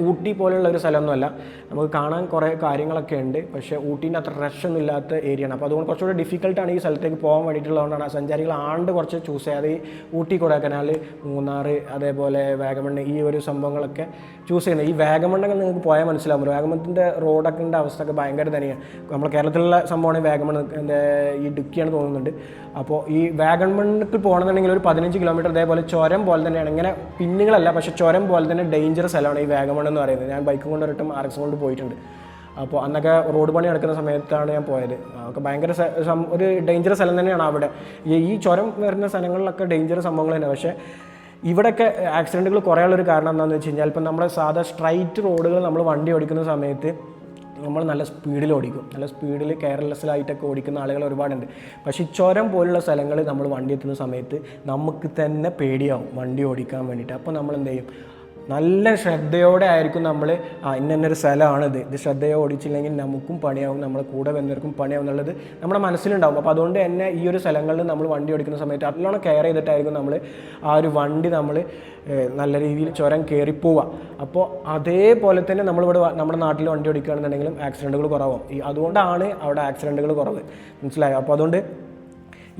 A: ഊട്ടി പോലെയുള്ള ഒരു സ്ഥലമൊന്നുമല്ല. നമുക്ക് കാണാൻ കുറേ കാര്യങ്ങളൊക്കെ ഉണ്ട്, പക്ഷേ ഊട്ടീൻ്റെ അത്ര റഷൊന്നും ഇല്ലാത്ത ഏരിയയാണ്. അപ്പോൾ അതുകൊണ്ട് കുറച്ചുകൂടി ഡിഫിക്കൽട്ടാണ് ഈ സ്ഥലത്തേക്ക് പോകാൻ വേണ്ടിയിട്ടുള്ളതുകൊണ്ടാണ് സഞ്ചാരികൾ കുറച്ച് ചൂസ് ചെയ്യാതെ ഈ ഊട്ടി, കൊടൈക്കനാൽ, മൂന്നാർ അതേപോലെ വാഗമൺ ഈ ഒരു സംഭവങ്ങളൊക്കെ ചൂസ് ചെയ്യുന്നത്. ഈ വാഗമണ്ണൊക്കെ നിങ്ങൾക്ക് പോയാൽ മനസ്സിലാവും. വാഗമണിൻ്റെ റോഡൊക്കെ അവസ്ഥ ഒക്കെ ഭയങ്കര തന്നെയാണ്. നമ്മുടെ കേരളത്തിലുള്ള സംഭവമാണ് വാഗമൺ, ഈ ഇടുക്കിയാണ് തോന്നുന്നുണ്ട്. അപ്പോൾ ഈ വാഗമണ്ണിൽ പോകണമെന്നുണ്ടെങ്കിൽ ഒരു 15 കിലോമീറ്റർ ഇതേപോലെ ചുരം പോലെ തന്നെയാണ്. ഇങ്ങനെ പിന്നുകളല്ല, പക്ഷേ ചുരം പോലെ തന്നെ ഡേഞ്ചറസ് സ്ഥലമാണ് ഈ വാഗമൺ എന്ന് പറയുന്നത്. ഞാൻ ബൈക്കും കൊണ്ട് ഒരിട്ടും RX കൊണ്ട് പോയിട്ടുണ്ട്. അപ്പോൾ അന്നൊക്കെ റോഡ് പണി നടക്കുന്ന സമയത്താണ് ഞാൻ പോയത്. ഒക്കെ ഭയങ്കര ഒരു ഡേഞ്ചറസ് സ്ഥലം തന്നെയാണ് അവിടെ. ഈ ചുരം വരുന്ന സ്ഥലങ്ങളിലൊക്കെ ഡേഞ്ചറസ് സംഭവങ്ങൾ തന്നെ. പക്ഷേ ഇവിടെയൊക്കെ ആക്സിഡൻറ്റുകൾ കുറയാനുള്ളൊരു കാരണം എന്താണെന്ന് വെച്ച് കഴിഞ്ഞാൽ, ഇപ്പം നമ്മുടെ സാധാ സ്ട്രൈറ്റ് റോഡുകൾ നമ്മൾ വണ്ടി ഓടിക്കുന്ന സമയത്ത് നമ്മൾ നല്ല സ്പീഡിൽ ഓടിക്കും. നല്ല സ്പീഡിൽ കെയർലെസ്സിലായിട്ടൊക്കെ ഓടിക്കുന്ന ആളുകൾ ഒരുപാടുണ്ട്. പക്ഷേ ഈ ചുരം പോലുള്ള സ്ഥലങ്ങളിൽ നമ്മൾ വണ്ടി എത്തുന്ന സമയത്ത് നമുക്ക് തന്നെ പേടിയാവും വണ്ടി ഓടിക്കാൻ വേണ്ടിയിട്ട്. അപ്പോൾ നമ്മൾ എന്ത് ചെയ്യും? നല്ല ശ്രദ്ധയോടെ ആയിരിക്കും നമ്മൾ ഇന്നൊരു സ്ഥലമാണിത്, ഇത് ശ്രദ്ധയോടെ ഓടിച്ചില്ലെങ്കിൽ നമുക്കും പണിയാവും, നമ്മളെ കൂടെ വന്നവർക്കും പണിയാവും എന്നുള്ളത് നമ്മുടെ മനസ്സിലുണ്ടാവും. അപ്പോൾ അതുകൊണ്ട് തന്നെ ഈ ഒരു സ്ഥലങ്ങളിൽ നമ്മൾ വണ്ടി ഓടിക്കുന്ന സമയത്ത് നല്ലോണം കെയർ ചെയ്തിട്ടായിരിക്കും നമ്മൾ ആ ഒരു വണ്ടി നമ്മൾ നല്ല രീതിയിൽ ചുരം കയറിപ്പോവുക. അപ്പോൾ അതേപോലെ തന്നെ നമ്മളിവിടെ നമ്മുടെ നാട്ടിൽ വണ്ടി ഓടിക്കുകയാണെന്നുണ്ടെങ്കിലും ആക്സിഡൻറ്റുകൾ കുറവാകും. അതുകൊണ്ടാണ് അവിടെ ആക്സിഡൻറ്റുകൾ കുറവ്. മനസ്സിലായോ? അപ്പോൾ അതുകൊണ്ട്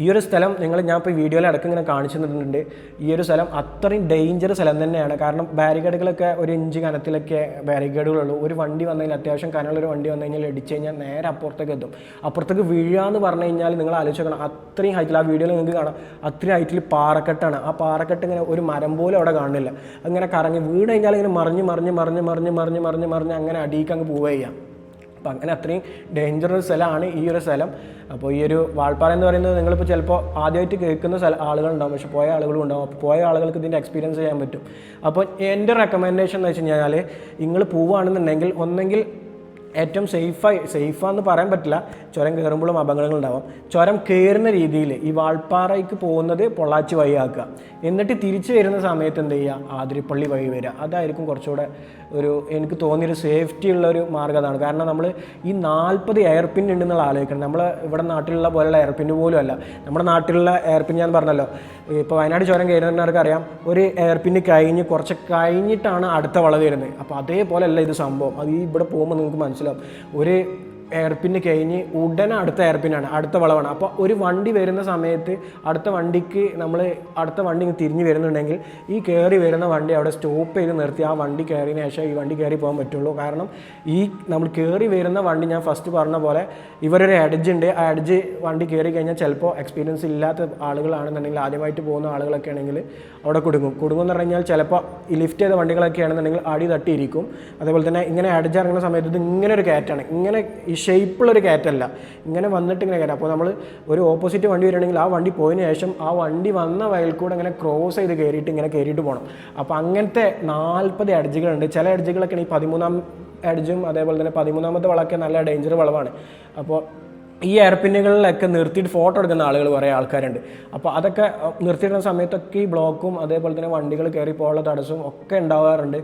A: ഈ ഒരു സ്ഥലം ഞാൻ ഇപ്പോൾ വീഡിയോയിൽ ഇടയ്ക്ക് ഇങ്ങനെ കാണിച്ചു തന്നിട്ടുണ്ട്. ഈ ഒരു സ്ഥലം അത്രയും ഡേഞ്ചർ സ്ഥലം തന്നെയാണ്. കാരണം ബാരിക്കേഡുകളൊക്കെ 1 ഇഞ്ച് കനത്തിലൊക്കെ ബാരിക്കേഡുകളുള്ളൂ. ഒരു വണ്ടി വന്നു കഴിഞ്ഞാൽ, അത്യാവശ്യം കനമുള്ളൊരു വണ്ടി വന്നു കഴിഞ്ഞാൽ ഇടിച്ചു കഴിഞ്ഞാൽ നേരെ അപ്പുറത്തേക്ക് എത്തും. അപ്പുറത്തേക്ക് വീഴാന്ന് പറഞ്ഞു കഴിഞ്ഞാൽ നിങ്ങൾ ആലോചിക്കണം, അത്രയും ഹൈറ്റിൽ, ആ വീഡിയോയിൽ നിങ്ങൾക്ക് കാണാം, അത്രയും ഹൈറ്റിൽ പാറക്കെട്ടാണ്. ആ പാറക്കെട്ട് ഇങ്ങനെ ഒരു മരം പോലും അവിടെ കാണില്ല. അങ്ങനെ കറങ്ങി വീണ് കഴിഞ്ഞാൽ ഇങ്ങനെ മറിഞ്ഞ് അങ്ങനെ അടിയിക്ക് അങ്ങ് പോവുക ചെയ്യാം. അപ്പോൾ അങ്ങനെ അത്രയും ഡേഞ്ചറസ് സ്ഥലമാണ് ഈ ഒരു സ്ഥലം. അപ്പോൾ ഈ ഒരു വാൾപ്പാറ എന്ന് പറയുന്നത് നിങ്ങളിപ്പോൾ ചിലപ്പോൾ ആദ്യമായിട്ട് കേൾക്കുന്ന ആളുകളുണ്ടാവും, പക്ഷേ പോയ ആളുകളും ഉണ്ടാവും. അപ്പോൾ പോയ ആളുകൾക്ക് ഇതിൻ്റെ എക്സ്പീരിയൻസ് ചെയ്യാൻ പറ്റും. അപ്പോൾ എൻ്റെ റെക്കമെൻഡേഷൻ എന്ന് വെച്ച് കഴിഞ്ഞാൽ, നിങ്ങൾ പോവുകയാണെന്നുണ്ടെങ്കിൽ ഒന്നെങ്കിൽ ഏറ്റവും സേഫാന്ന് പറയാൻ പറ്റില്ല, ചുരം കയറുമ്പോഴും അപകടങ്ങളുണ്ടാവാം. ചുരം കയറുന്ന രീതിയിൽ ഈ വാൾപ്പാറയ്ക്ക് പോകുന്നത് പൊള്ളാച്ചി വഴി ആക്കുക, എന്നിട്ട് തിരിച്ചു വരുന്ന സമയത്ത് എന്ത് ചെയ്യുക, ആതിരപ്പള്ളി വഴി വരിക. അതായിരിക്കും കുറച്ചുകൂടെ എനിക്ക് തോന്നിയൊരു സേഫ്റ്റി ഉള്ളൊരു മാർഗ്ഗം അതാണ്. കാരണം നമ്മൾ ഈ 40 എയർ പിൻ ഉണ്ടെന്നുള്ള ആലോചിക്കണം. നമ്മൾ ഇവിടെ നാട്ടിലുള്ള പോലുള്ള എയർ പിൻ പോലും അല്ല. നമ്മുടെ നാട്ടിലുള്ള എയർ പിൻ ഞാൻ പറഞ്ഞല്ലോ, ഇപ്പോൾ വയനാട് ചുരം കയറുന്നവർക്ക് അറിയാം, ഒരു എയർ പിന്ന് കുറച്ച് കഴിഞ്ഞിട്ടാണ് അടുത്ത വളവ് വരുന്നത്. അപ്പോൾ അതേപോലെയല്ല ഇത് സംഭവം. അത് ഈ ഇവിടെ പോകുമ്പോൾ നിങ്ങൾക്ക് മനസ്സിലാവും. ഒരു എയർ പിന്ന് കഴിഞ്ഞ് ഉടനെ അടുത്ത എയർ പിന്നാണ്, അടുത്ത വളവാണ്. അപ്പോൾ ഒരു വണ്ടി വരുന്ന സമയത്ത് അടുത്ത വണ്ടി തിരിഞ്ഞ് വരുന്നുണ്ടെങ്കിൽ ഈ കയറി വരുന്ന വണ്ടി അവിടെ സ്റ്റോപ്പ് ചെയ്ത് നിർത്തി ആ വണ്ടി കയറിയതിന് ശേഷം ഈ വണ്ടി കയറി പോകാൻ പറ്റുള്ളൂ. കാരണം ഈ നമ്മൾ കയറി വരുന്ന വണ്ടി, ഞാൻ ഫസ്റ്റ് പറഞ്ഞ പോലെ ഇവരൊരു എഡ്ജ് ഉണ്ട്. ആ എഡ്ജ് വണ്ടി കയറി കഴിഞ്ഞാൽ ചിലപ്പോൾ എക്സ്പീരിയൻസ് ഇല്ലാത്ത ആളുകളാണെന്നുണ്ടെങ്കിൽ, ആദ്യമായിട്ട് പോകുന്ന ആളുകളൊക്കെ ആണെങ്കിൽ അവിടെ കുടുങ്ങുമെന്ന് പറഞ്ഞു കഴിഞ്ഞാൽ ചിലപ്പോൾ ഈ ലിഫ്റ്റ് ചെയ്ത വണ്ടികളൊക്കെ ആണെന്നുണ്ടെങ്കിൽ അടി തട്ടിയിരിക്കും. അതേപോലെ തന്നെ ഇങ്ങനെ എഡ്ജ് ഇറങ്ങുന്ന സമയത്ത് ഇത് ഇങ്ങനെ ഒരു കയറ്റാണ്, ഇങ്ങനെ ഈ ഷേപ്പുള്ളൊരു കയറ്റല്ല, ഇങ്ങനെ വന്നിട്ട് ഇങ്ങനെ കയറ്റാം. അപ്പോൾ നമ്മൾ ഒരു ഓപ്പോസിറ്റ് വണ്ടി വരികയാണെങ്കിൽ ആ വണ്ടി പോയതിന് ശേഷം ആ വണ്ടി വന്ന വയൽ കൂടെ ഇങ്ങനെ ക്രോസ് ചെയ്ത് കയറിയിട്ട് പോകണം. അപ്പോൾ അങ്ങനത്തെ 40 എഡ്ജുകളുണ്ട്. ചില എഡ്ജുകളൊക്കെ ഈ 13ാം എഡ്ജും അതേപോലെ തന്നെ 13ാമത്തെ വളമൊക്കെ നല്ല ഡേഞ്ചർ വളവാണ്. അപ്പോൾ ഈ എയർ പിന്നുകളിലൊക്കെ നിർത്തിയിട്ട് ഫോട്ടോ എടുക്കുന്ന ആളുകൾ കുറേ ആൾക്കാരുണ്ട്. അപ്പോൾ അതൊക്കെ നിർത്തിയിടുന്ന സമയത്തൊക്കെ ഈ ബ്ലോക്കും അതേപോലെ തന്നെ വണ്ടികൾ കയറി പോകാനുള്ള തടസ്സവും ഒക്കെ ഉണ്ടാവാറുണ്ട്.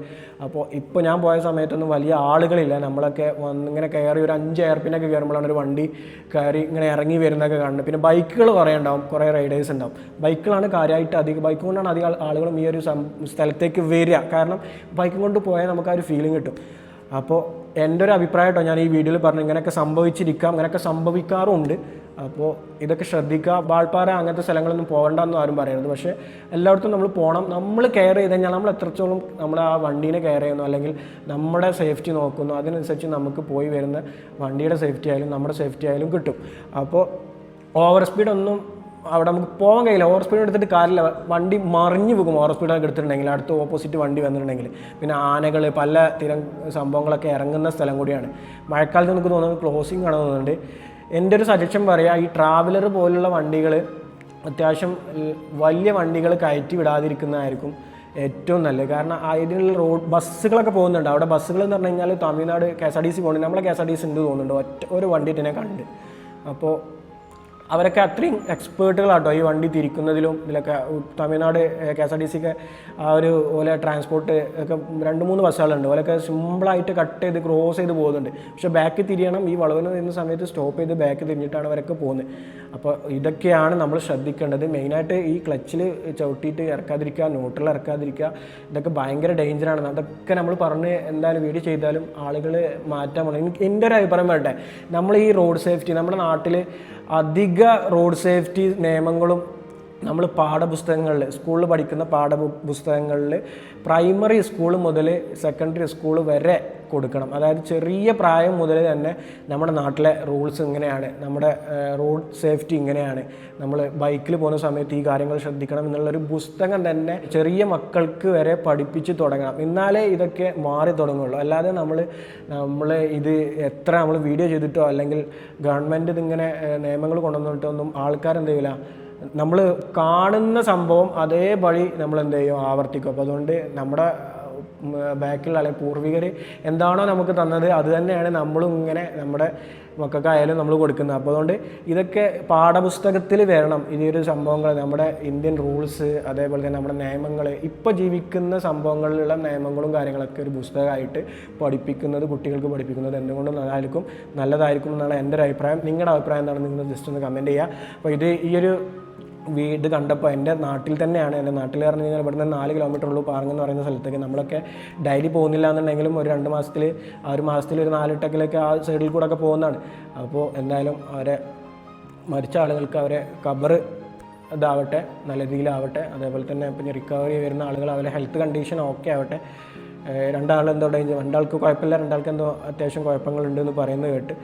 A: അപ്പോൾ ഇപ്പോൾ ഞാൻ പോയ സമയത്തൊന്നും വലിയ ആളുകളില്ല. നമ്മളൊക്കെ ഇങ്ങനെ കയറി ഒരു 5 എയർ പിന്നൊക്കെ കയറുമ്പോഴാണ് ഒരു വണ്ടി കയറി ഇങ്ങനെ ഇറങ്ങി വരുന്നതൊക്കെ കാണുന്നത്. പിന്നെ ബൈക്കുകൾ കുറേ ഉണ്ടാവും, കുറേ റൈഡേഴ്സ് ഉണ്ടാവും. ബൈക്കുകളാണ് കാര്യമായിട്ട് ബൈക്ക് കൊണ്ടാണ് അധികം ആളുകളും ഈ ഒരു സ്ഥലത്തേക്ക് വരിക. കാരണം ബൈക്കും കൊണ്ട് പോയാൽ നമുക്ക് ആ ഒരു ഫീലിംഗ് കിട്ടും. അപ്പോൾ എൻ്റെ ഒരു അഭിപ്രായമായിട്ടോ ഞാൻ ഈ വീഡിയോയിൽ പറഞ്ഞു, ഇങ്ങനെയൊക്കെ ഇങ്ങനെയൊക്കെ സംഭവിക്കാറുമുണ്ട്. അപ്പോൾ ഇതൊക്കെ ശ്രദ്ധിക്കുക. വാൾപ്പാറ അങ്ങനത്തെ സ്ഥലങ്ങളൊന്നും പോകണ്ടെന്നും ആരും പറയരുത്. പക്ഷേ എല്ലായിടത്തും നമ്മൾ പോകണം. നമ്മൾ കെയർ ചെയ്ത് കഴിഞ്ഞാൽ നമ്മൾ എത്രത്തോളം നമ്മുടെ ആ വണ്ടീനെ കെയർ ചെയ്യുന്നു, അല്ലെങ്കിൽ നമ്മുടെ സേഫ്റ്റി നോക്കുന്നു, അതിനനുസരിച്ച് നമുക്ക് പോയി വരുന്ന വണ്ടിയുടെ സേഫ്റ്റി ആയാലും നമ്മുടെ സേഫ്റ്റി ആയാലും കിട്ടും. അപ്പോൾ ഓവർ സ്പീഡൊന്നും അവിടെ നമുക്ക് പോകാൻ കഴിയില്ല. ഓവർ സ്പീഡ് എടുത്തിട്ട് കാര്യമില്ല, വണ്ടി മറിഞ്ഞു പോകും. ഓവർ സ്പീഡൊക്കെ എടുത്തിട്ടുണ്ടെങ്കിൽ അടുത്ത ഓപ്പോസിറ്റ് വണ്ടി വന്നിട്ടുണ്ടെങ്കിൽ. പിന്നെ ആനകൾ, പല തരം സംഭവങ്ങളൊക്കെ ഇറങ്ങുന്ന സ്ഥലം കൂടിയാണ്. മഴക്കാലത്ത് നമുക്ക് തോന്നുന്നത് ക്ലോസിങ് ആണെന്ന് തോന്നുന്നുണ്ട്. എൻ്റെ ഒരു സജഷൻ പറയാം, ഈ ട്രാവലർ പോലുള്ള വണ്ടികൾ അത്യാവശ്യം വലിയ വണ്ടികൾ കയറ്റി വിടാതിരിക്കുന്നതായിരിക്കും ഏറ്റവും നല്ലത്. കാരണം അതിനുള്ള ബസ്സുകളൊക്കെ പോകുന്നുണ്ട്. അവിടെ ബസ്സുകൾ എന്ന് പറഞ്ഞു കഴിഞ്ഞാൽ തമിഴ്നാട് KSRTC പോകുന്നുണ്ട്. നമ്മളെ KSRTC ഉണ്ട് തോന്നുന്നുണ്ട്, ഒരു വണ്ടി തന്നെ കണ്ട്. അപ്പോൾ അവരൊക്കെ അത്രയും എക്സ്പേർട്ടുകളാട്ടോ ഈ വണ്ടി തിരിക്കുന്നതിലും ഇതിലൊക്കെ. തമിഴ്നാട് KSRTC ആ ഒരു ഓലെ ട്രാൻസ്പോർട്ട് ഒക്കെ 2-3 ബസ്സുകളുണ്ട്. ഓലൊക്കെ സിമ്പിളായിട്ട് കട്ട് ചെയ്ത് ക്രോസ് ചെയ്ത് പോകുന്നുണ്ട്. പക്ഷേ ബാക്ക് തിരിയണം, ഈ വളവിന് വരുന്ന സമയത്ത് സ്റ്റോപ്പ് ചെയ്ത് ബാക്ക് തിരിഞ്ഞിട്ടാണ് അവരൊക്കെ പോകുന്നത്. അപ്പോൾ ഇതൊക്കെയാണ് നമ്മൾ ശ്രദ്ധിക്കേണ്ടത്. മെയിനായിട്ട് ഈ ക്ലച്ചിൽ ചവിട്ടിയിട്ട് ഇറക്കാതിരിക്കുക, ന്യൂട്രൽ ഇറക്കാതിരിക്കുക, ഇതൊക്കെ ഭയങ്കര ഡേഞ്ചറാണ്. അതൊക്കെ നമ്മൾ പറഞ്ഞ് എന്തായാലും വീഡിയോ ചെയ്താലും ആളുകൾ മാറ്റാൻ പോകണം. എൻ്റെ ഒരു അഭിപ്രായം പറയട്ടെ, നമ്മൾ ഈ റോഡ് സേഫ്റ്റി, നമ്മുടെ നാട്ടിൽ അധിക റോഡ് സേഫ്റ്റി നിയമങ്ങളും നമ്മൾ പാഠപുസ്തകങ്ങളിൽ, സ്കൂളിൽ പഠിക്കുന്ന പാഠപുസ്തകങ്ങളിൽ പ്രൈമറി സ്കൂൾ മുതൽ സെക്കൻഡറി സ്കൂൾ വരെ കൊടുക്കണം. അതായത് ചെറിയ പ്രായം മുതൽ തന്നെ നമ്മുടെ നാട്ടിലെ റൂൾസ് ഇങ്ങനെയാണ്, നമ്മുടെ റോഡ് സേഫ്റ്റി ഇങ്ങനെയാണ്, നമ്മൾ ബൈക്കിൽ പോകുന്ന സമയത്ത് ഈ കാര്യങ്ങൾ ശ്രദ്ധിക്കണം എന്നുള്ളൊരു പുസ്തകം തന്നെ ചെറിയ മക്കൾക്ക് വരെ പഠിപ്പിച്ച് തുടങ്ങണം. എന്നാലേ ഇതൊക്കെ മാറി തുടങ്ങുള്ളൂ. അല്ലാതെ നമ്മൾ ഇത് എത്ര നമ്മൾ വീഡിയോ ചെയ്തിട്ടോ അല്ലെങ്കിൽ ഗവൺമെൻറ് ഇതിങ്ങനെ നിയമങ്ങൾ കൊണ്ടുവന്നിട്ടോ ഒന്നും ആൾക്കാരെന്ത് ചെയ്യില്ല, നമ്മൾ കാണുന്ന സംഭവം അതേപടി നമ്മൾ എന്ത് ചെയ്യും, ആവർത്തിക്കും. അപ്പോൾ അതുകൊണ്ട് നമ്മുടെ ബാക്കിലുള്ള അല്ലെങ്കിൽ പൂർവികർ എന്താണോ നമുക്ക് തന്നത് അത് തന്നെയാണ് നമ്മളും ഇങ്ങനെ നമ്മുടെ മക്കൾക്കായാലും നമ്മൾ കൊടുക്കുന്നത്. അപ്പോൾ അതുകൊണ്ട് ഇതൊക്കെ പാഠപുസ്തകത്തിൽ വരണം. ഇതൊരു സംഭവങ്ങൾ, നമ്മുടെ ഇന്ത്യൻ റൂൾസ്, അതേപോലെ തന്നെ നമ്മുടെ നിയമങ്ങൾ, ഇപ്പോൾ ജീവിക്കുന്ന സംഭവങ്ങളിലുള്ള നിയമങ്ങളും കാര്യങ്ങളൊക്കെ ഒരു പുസ്തകമായിട്ട് പഠിപ്പിക്കുന്നത്, കുട്ടികൾക്ക് പഠിപ്പിക്കുന്നത് എന്തുകൊണ്ടും നല്ലതായിരിക്കും എന്നാണ് എൻ്റെ ഒരു അഭിപ്രായം. നിങ്ങളുടെ അഭിപ്രായം എന്താണ്, നിങ്ങൾ ജസ്റ്റ് ഒന്ന് കമൻറ്റ് ചെയ്യുക. അപ്പോൾ ഈ ഒരു വീട് കണ്ടപ്പോൾ എൻ്റെ നാട്ടിൽ തന്നെയാണ്. എൻ്റെ നാട്ടിൽ പറഞ്ഞു കഴിഞ്ഞാൽ ഇവിടുന്ന് 4 കിലോമീറ്റർ ഉള്ളൂ പാർങ് എന്ന് പറയുന്ന സ്ഥലത്തേക്ക്. നമ്മളൊക്കെ ഡെയിലി പോകുന്നില്ല എന്നുണ്ടെങ്കിലും ഒരു 2 മാസത്തിൽ, ഒരു മാസത്തിൽ ഒരു 4 ടക്കിലൊക്കെ ആ സൈഡിൽ കൂടെ ഒക്കെ പോകുന്നതാണ്. അപ്പോൾ എന്തായാലും അവരെ മരിച്ച ആളുകൾക്ക് അവരെ ഖബർ ഇതാവട്ടെ, നല്ല രീതിയിലാവട്ടെ. അതേപോലെ തന്നെ പിന്നെ റിക്കവറി വരുന്ന ആളുകൾ അവരെ ഹെൽത്ത് കണ്ടീഷൻ ഓക്കെ ആവട്ടെ. 2 എന്തോ ഡേഞ്ചർ, 2 കുഴപ്പമില്ല, 2 എന്തോ അത്യാവശ്യം കുഴപ്പങ്ങളുണ്ടെന്ന് പറയുന്നത് കേട്ട്.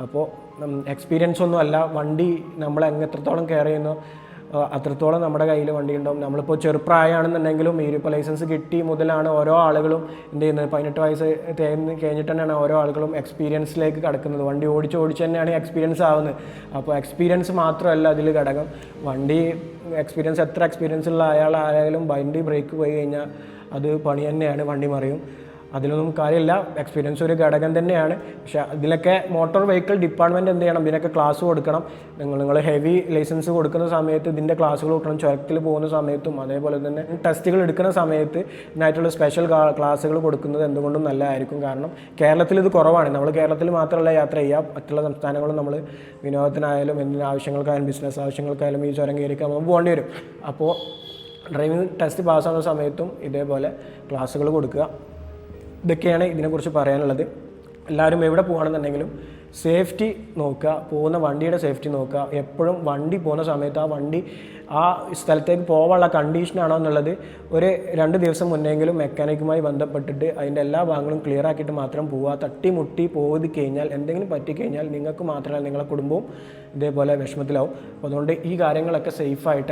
A: അപ്പോൾ എക്സ്പീരിയൻസ് ഒന്നും അല്ല, വണ്ടി നമ്മൾ എത്രത്തോളം കെയർ ചെയ്യുന്നു അത്രത്തോളം നമ്മുടെ കയ്യിൽ വണ്ടി ഉണ്ടാവും. നമ്മളിപ്പോൾ ചെറുപ്രായമാണെന്നുണ്ടെങ്കിലും ഇപ്പോൾ ലൈസൻസ് കിട്ടി മുതലാണ് ഓരോ ആളുകളും എന്ത് ചെയ്യുന്നത്, 18 വയസ്സ് കഴിഞ്ഞിട്ട് തന്നെയാണ് ഓരോ ആളുകളും എക്സ്പീരിയൻസിലേക്ക് കടക്കുന്നത്. വണ്ടി ഓടിച്ച് തന്നെയാണ് എക്സ്പീരിയൻസ് ആവുന്നത്. അപ്പോൾ എക്സ്പീരിയൻസ് മാത്രമല്ല അതിൽ ഘടകം, വണ്ടി എക്സ്പീരിയൻസ് എത്ര എക്സ്പീരിയൻസ് ഉള്ള ആയാലും വണ്ടി ബ്രേക്ക് പോയി കഴിഞ്ഞാൽ അത് പണി തന്നെയാണ്, വണ്ടി മറിയും. അതിലൊന്നും കാര്യമില്ല, എക്സ്പീരിയൻസ് ഒരു ഘടകം തന്നെയാണ്. പക്ഷേ ഇതിലൊക്കെ മോട്ടോർ വെഹിക്കിൾ ഡിപ്പാർട്ട്മെൻറ്റ് എന്ത് ചെയ്യണം, ഇതിനൊക്കെ ക്ലാസ് കൊടുക്കണം. നിങ്ങൾ ഹെവി ലൈസൻസ് കൊടുക്കുന്ന സമയത്ത് ഇതിൻ്റെ ക്ലാസ്സുകൾ കൊടുക്കണം. ചുരത്തിൽ പോകുന്ന സമയത്തും അതേപോലെ തന്നെ ടെസ്റ്റുകൾ എടുക്കുന്ന സമയത്ത് ഇതിനായിട്ടുള്ള സ്പെഷ്യൽ ക്ലാസ്സുകൾ കൊടുക്കുന്നത് എന്തുകൊണ്ടും നല്ലതായിരിക്കും. കാരണം കേരളത്തിൽ ഇത് കുറവാണ്. നമ്മൾ കേരളത്തിൽ മാത്രമല്ല യാത്ര ചെയ്യുക, മറ്റുള്ള സംസ്ഥാനങ്ങളും നമ്മൾ വിനോദത്തിനായാലും എന്തിനും ആവശ്യങ്ങൾക്കായാലും ബിസിനസ് ആവശ്യങ്ങൾക്കായാലും ഈ ചുരം കയറിക്കാൻ നമുക്ക് പോകേണ്ടി വരും. അപ്പോൾ ഡ്രൈവിംഗ് ടെസ്റ്റ് പാസ്സാകുന്ന സമയത്തും ഇതേപോലെ ക്ലാസ്സുകൾ കൊടുക്കുക. ഇതൊക്കെയാണ് ഇതിനെക്കുറിച്ച് പറയാനുള്ളത്. എല്ലാവരും എവിടെ പോകുകയാണെന്നുണ്ടെങ്കിലും സേഫ്റ്റി നോക്കുക, പോകുന്ന വണ്ടിയുടെ സേഫ്റ്റി നോക്കുക. എപ്പോഴും വണ്ടി പോകുന്ന സമയത്ത് ആ വണ്ടി ആ സ്ഥലത്തേക്ക് പോകാനുള്ള കണ്ടീഷനാണോ എന്നുള്ളത് ഒരു 2 ദിവസം മുന്നെങ്കിലും മെക്കാനിക്കുമായി ബന്ധപ്പെട്ടിട്ട് അതിൻ്റെ എല്ലാ ഭാഗങ്ങളും ക്ലിയർ ആക്കിയിട്ട് മാത്രം പോവുക. തട്ടിമുട്ടി പോയി കഴിഞ്ഞാൽ എന്തെങ്കിലും പറ്റിക്കഴിഞ്ഞാൽ നിങ്ങൾക്ക് മാത്രമല്ല നിങ്ങളുടെ കുടുംബവും ഇതേപോലെ വിഷമത്തിലാവും. അപ്പോൾ അതുകൊണ്ട് ഈ കാര്യങ്ങളൊക്കെ സേഫായിട്ട്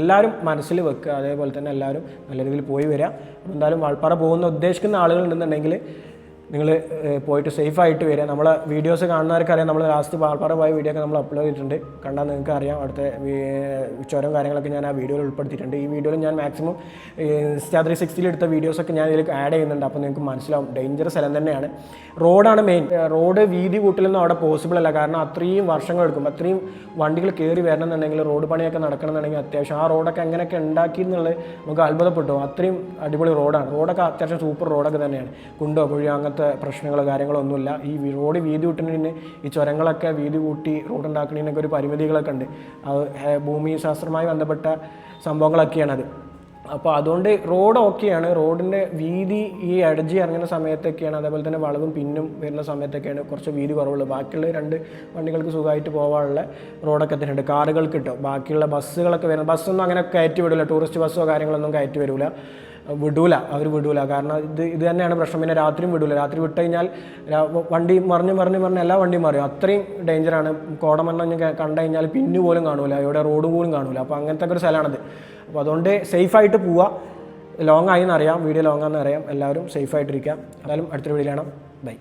A: എല്ലാവരും മനസ്സിൽ വെക്കുക. അതേപോലെ തന്നെ എല്ലാവരും നല്ല രീതിയിൽ പോയി വരിക. എന്തായാലും വാൾപ്പാറ ഉദ്ദേശിക്കുന്ന ആളുകളുണ്ടെന്നുണ്ടെങ്കിൽ നിങ്ങൾ പോയിട്ട് സേഫായിട്ട് വരിക. നമ്മളെ വീഡിയോസ് കാണുന്നവർക്കറിയാം, നമ്മൾ ലാസ്റ്റ് വാൾപ്പാറ പോയ വീഡിയോ ഒക്കെ നമ്മൾ അപ്ലോഡ് ചെയ്തിട്ടുണ്ട്. കണ്ടാൽ നിങ്ങൾക്ക് അറിയാം. അടുത്ത ചുരം കാര്യങ്ങളൊക്കെ ഞാൻ ആ വീഡിയോയിൽ ഉൾപ്പെടുത്തിയിട്ടുണ്ട്. ഈ വീഡിയോയിൽ ഞാൻ മാക്സിമം Insta360 എടുത്ത വീഡിയോസൊക്കെ ഞാൻ ഇതിൽ ആഡ് ചെയ്യുന്നുണ്ട്. അപ്പോൾ നിങ്ങൾക്ക് മനസ്സിലാവും ഡേഞ്ചർ സ്ഥലം തന്നെയാണ്. റോഡാണ് മെയിൻ. റോഡ് വീതി കൂട്ടലൊന്നും അവിടെ പോസിബിൾ അല്ല. കാരണം അത്രയും വർഷങ്ങളെടുക്കും. അത്രയും വണ്ടികൾ കയറി വരണമെന്നുണ്ടെങ്കിൽ, റോഡ് പണിയൊക്കെ നടക്കണമെന്നുണ്ടെങ്കിൽ അത്യാവശ്യം ആ റോഡൊക്കെ എങ്ങനെയൊക്കെ ഉണ്ടാക്കി എന്നുള്ളത് നമുക്ക് അത്ഭുതപ്പെട്ടു. അത്രയും അടിപൊളി റോഡാണ്. റോഡൊക്കെ അത്യാവശ്യം സൂപ്പർ റോഡൊക്കെ തന്നെയാണ്. കുണ്ടോ കുഴിയോ അങ്ങനത്തെ പ്രശ്നങ്ങളോ കാര്യങ്ങളോ ഒന്നുമില്ല. ഈ റോഡ് വീതി കൂട്ടുന്നതിന് ഈ ചുരങ്ങളൊക്കെ വീതി കൂട്ടി റോഡ് ഉണ്ടാക്കുന്നതിനൊക്കെ ഒരു പരിമിതികളൊക്കെ ഉണ്ട്. ഭൂമി ശാസ്ത്രവുമായി ബന്ധപ്പെട്ട സംഭവങ്ങളൊക്കെയാണത്. അപ്പോൾ അതുകൊണ്ട് റോഡ് ഓക്കെയാണ്. റോഡിൻ്റെ വീതി ഈ എഡ്ജ് ഇറങ്ങുന്ന സമയത്തൊക്കെയാണ്, അതേപോലെ തന്നെ വളവും പിന്നും വരുന്ന സമയത്തൊക്കെയാണ് കുറച്ച് വീതി കുറവുള്ളത്. ബാക്കിയുള്ള 2 വണ്ടികൾക്ക് സുഖമായിട്ട് പോകാനുള്ള റോഡൊക്കെ തന്നെ ഉണ്ട്. കാറുകൾക്ക് കിട്ടും. ബാക്കിയുള്ള ബസ്സുകളൊക്കെ വരുന്നത്, ബസ്സൊന്നും അങ്ങനെ കയറ്റി വിടില്ല. ടൂറിസ്റ്റ് ബസ്സോ കാര്യങ്ങളൊന്നും കയറ്റി അവർ വിടൂല. കാരണം ഇത് തന്നെയാണ് പ്രശ്നം. പിന്നെ രാത്രിയും വിടൂല. രാത്രി വിട്ട് കഴിഞ്ഞാൽ വണ്ടി മറിഞ്ഞ് എല്ലാ വണ്ടിയും മറിയും. അത്രയും ഡേഞ്ചറാണ്. കോടമണ്ണ് കണ്ടു കഴിഞ്ഞാൽ പിന്നു പോലും കാണൂല, ഇവിടെ റോഡ് പോലും കാണൂല. അപ്പോൾ അങ്ങനത്തെ ഒരു സ്ഥലമാണത്. അപ്പോൾ അതുകൊണ്ട് സേഫായിട്ട് പോവുക. ലോങ് ആയി എന്നറിയാം, വീഡിയോ ലോങ് ആണെന്ന് അറിയാം. എല്ലാവരും സേഫായിട്ടിരിക്കുക. എന്തായാലും അടുത്തൊരു വീഡിയോയിലാണ്. ബൈ.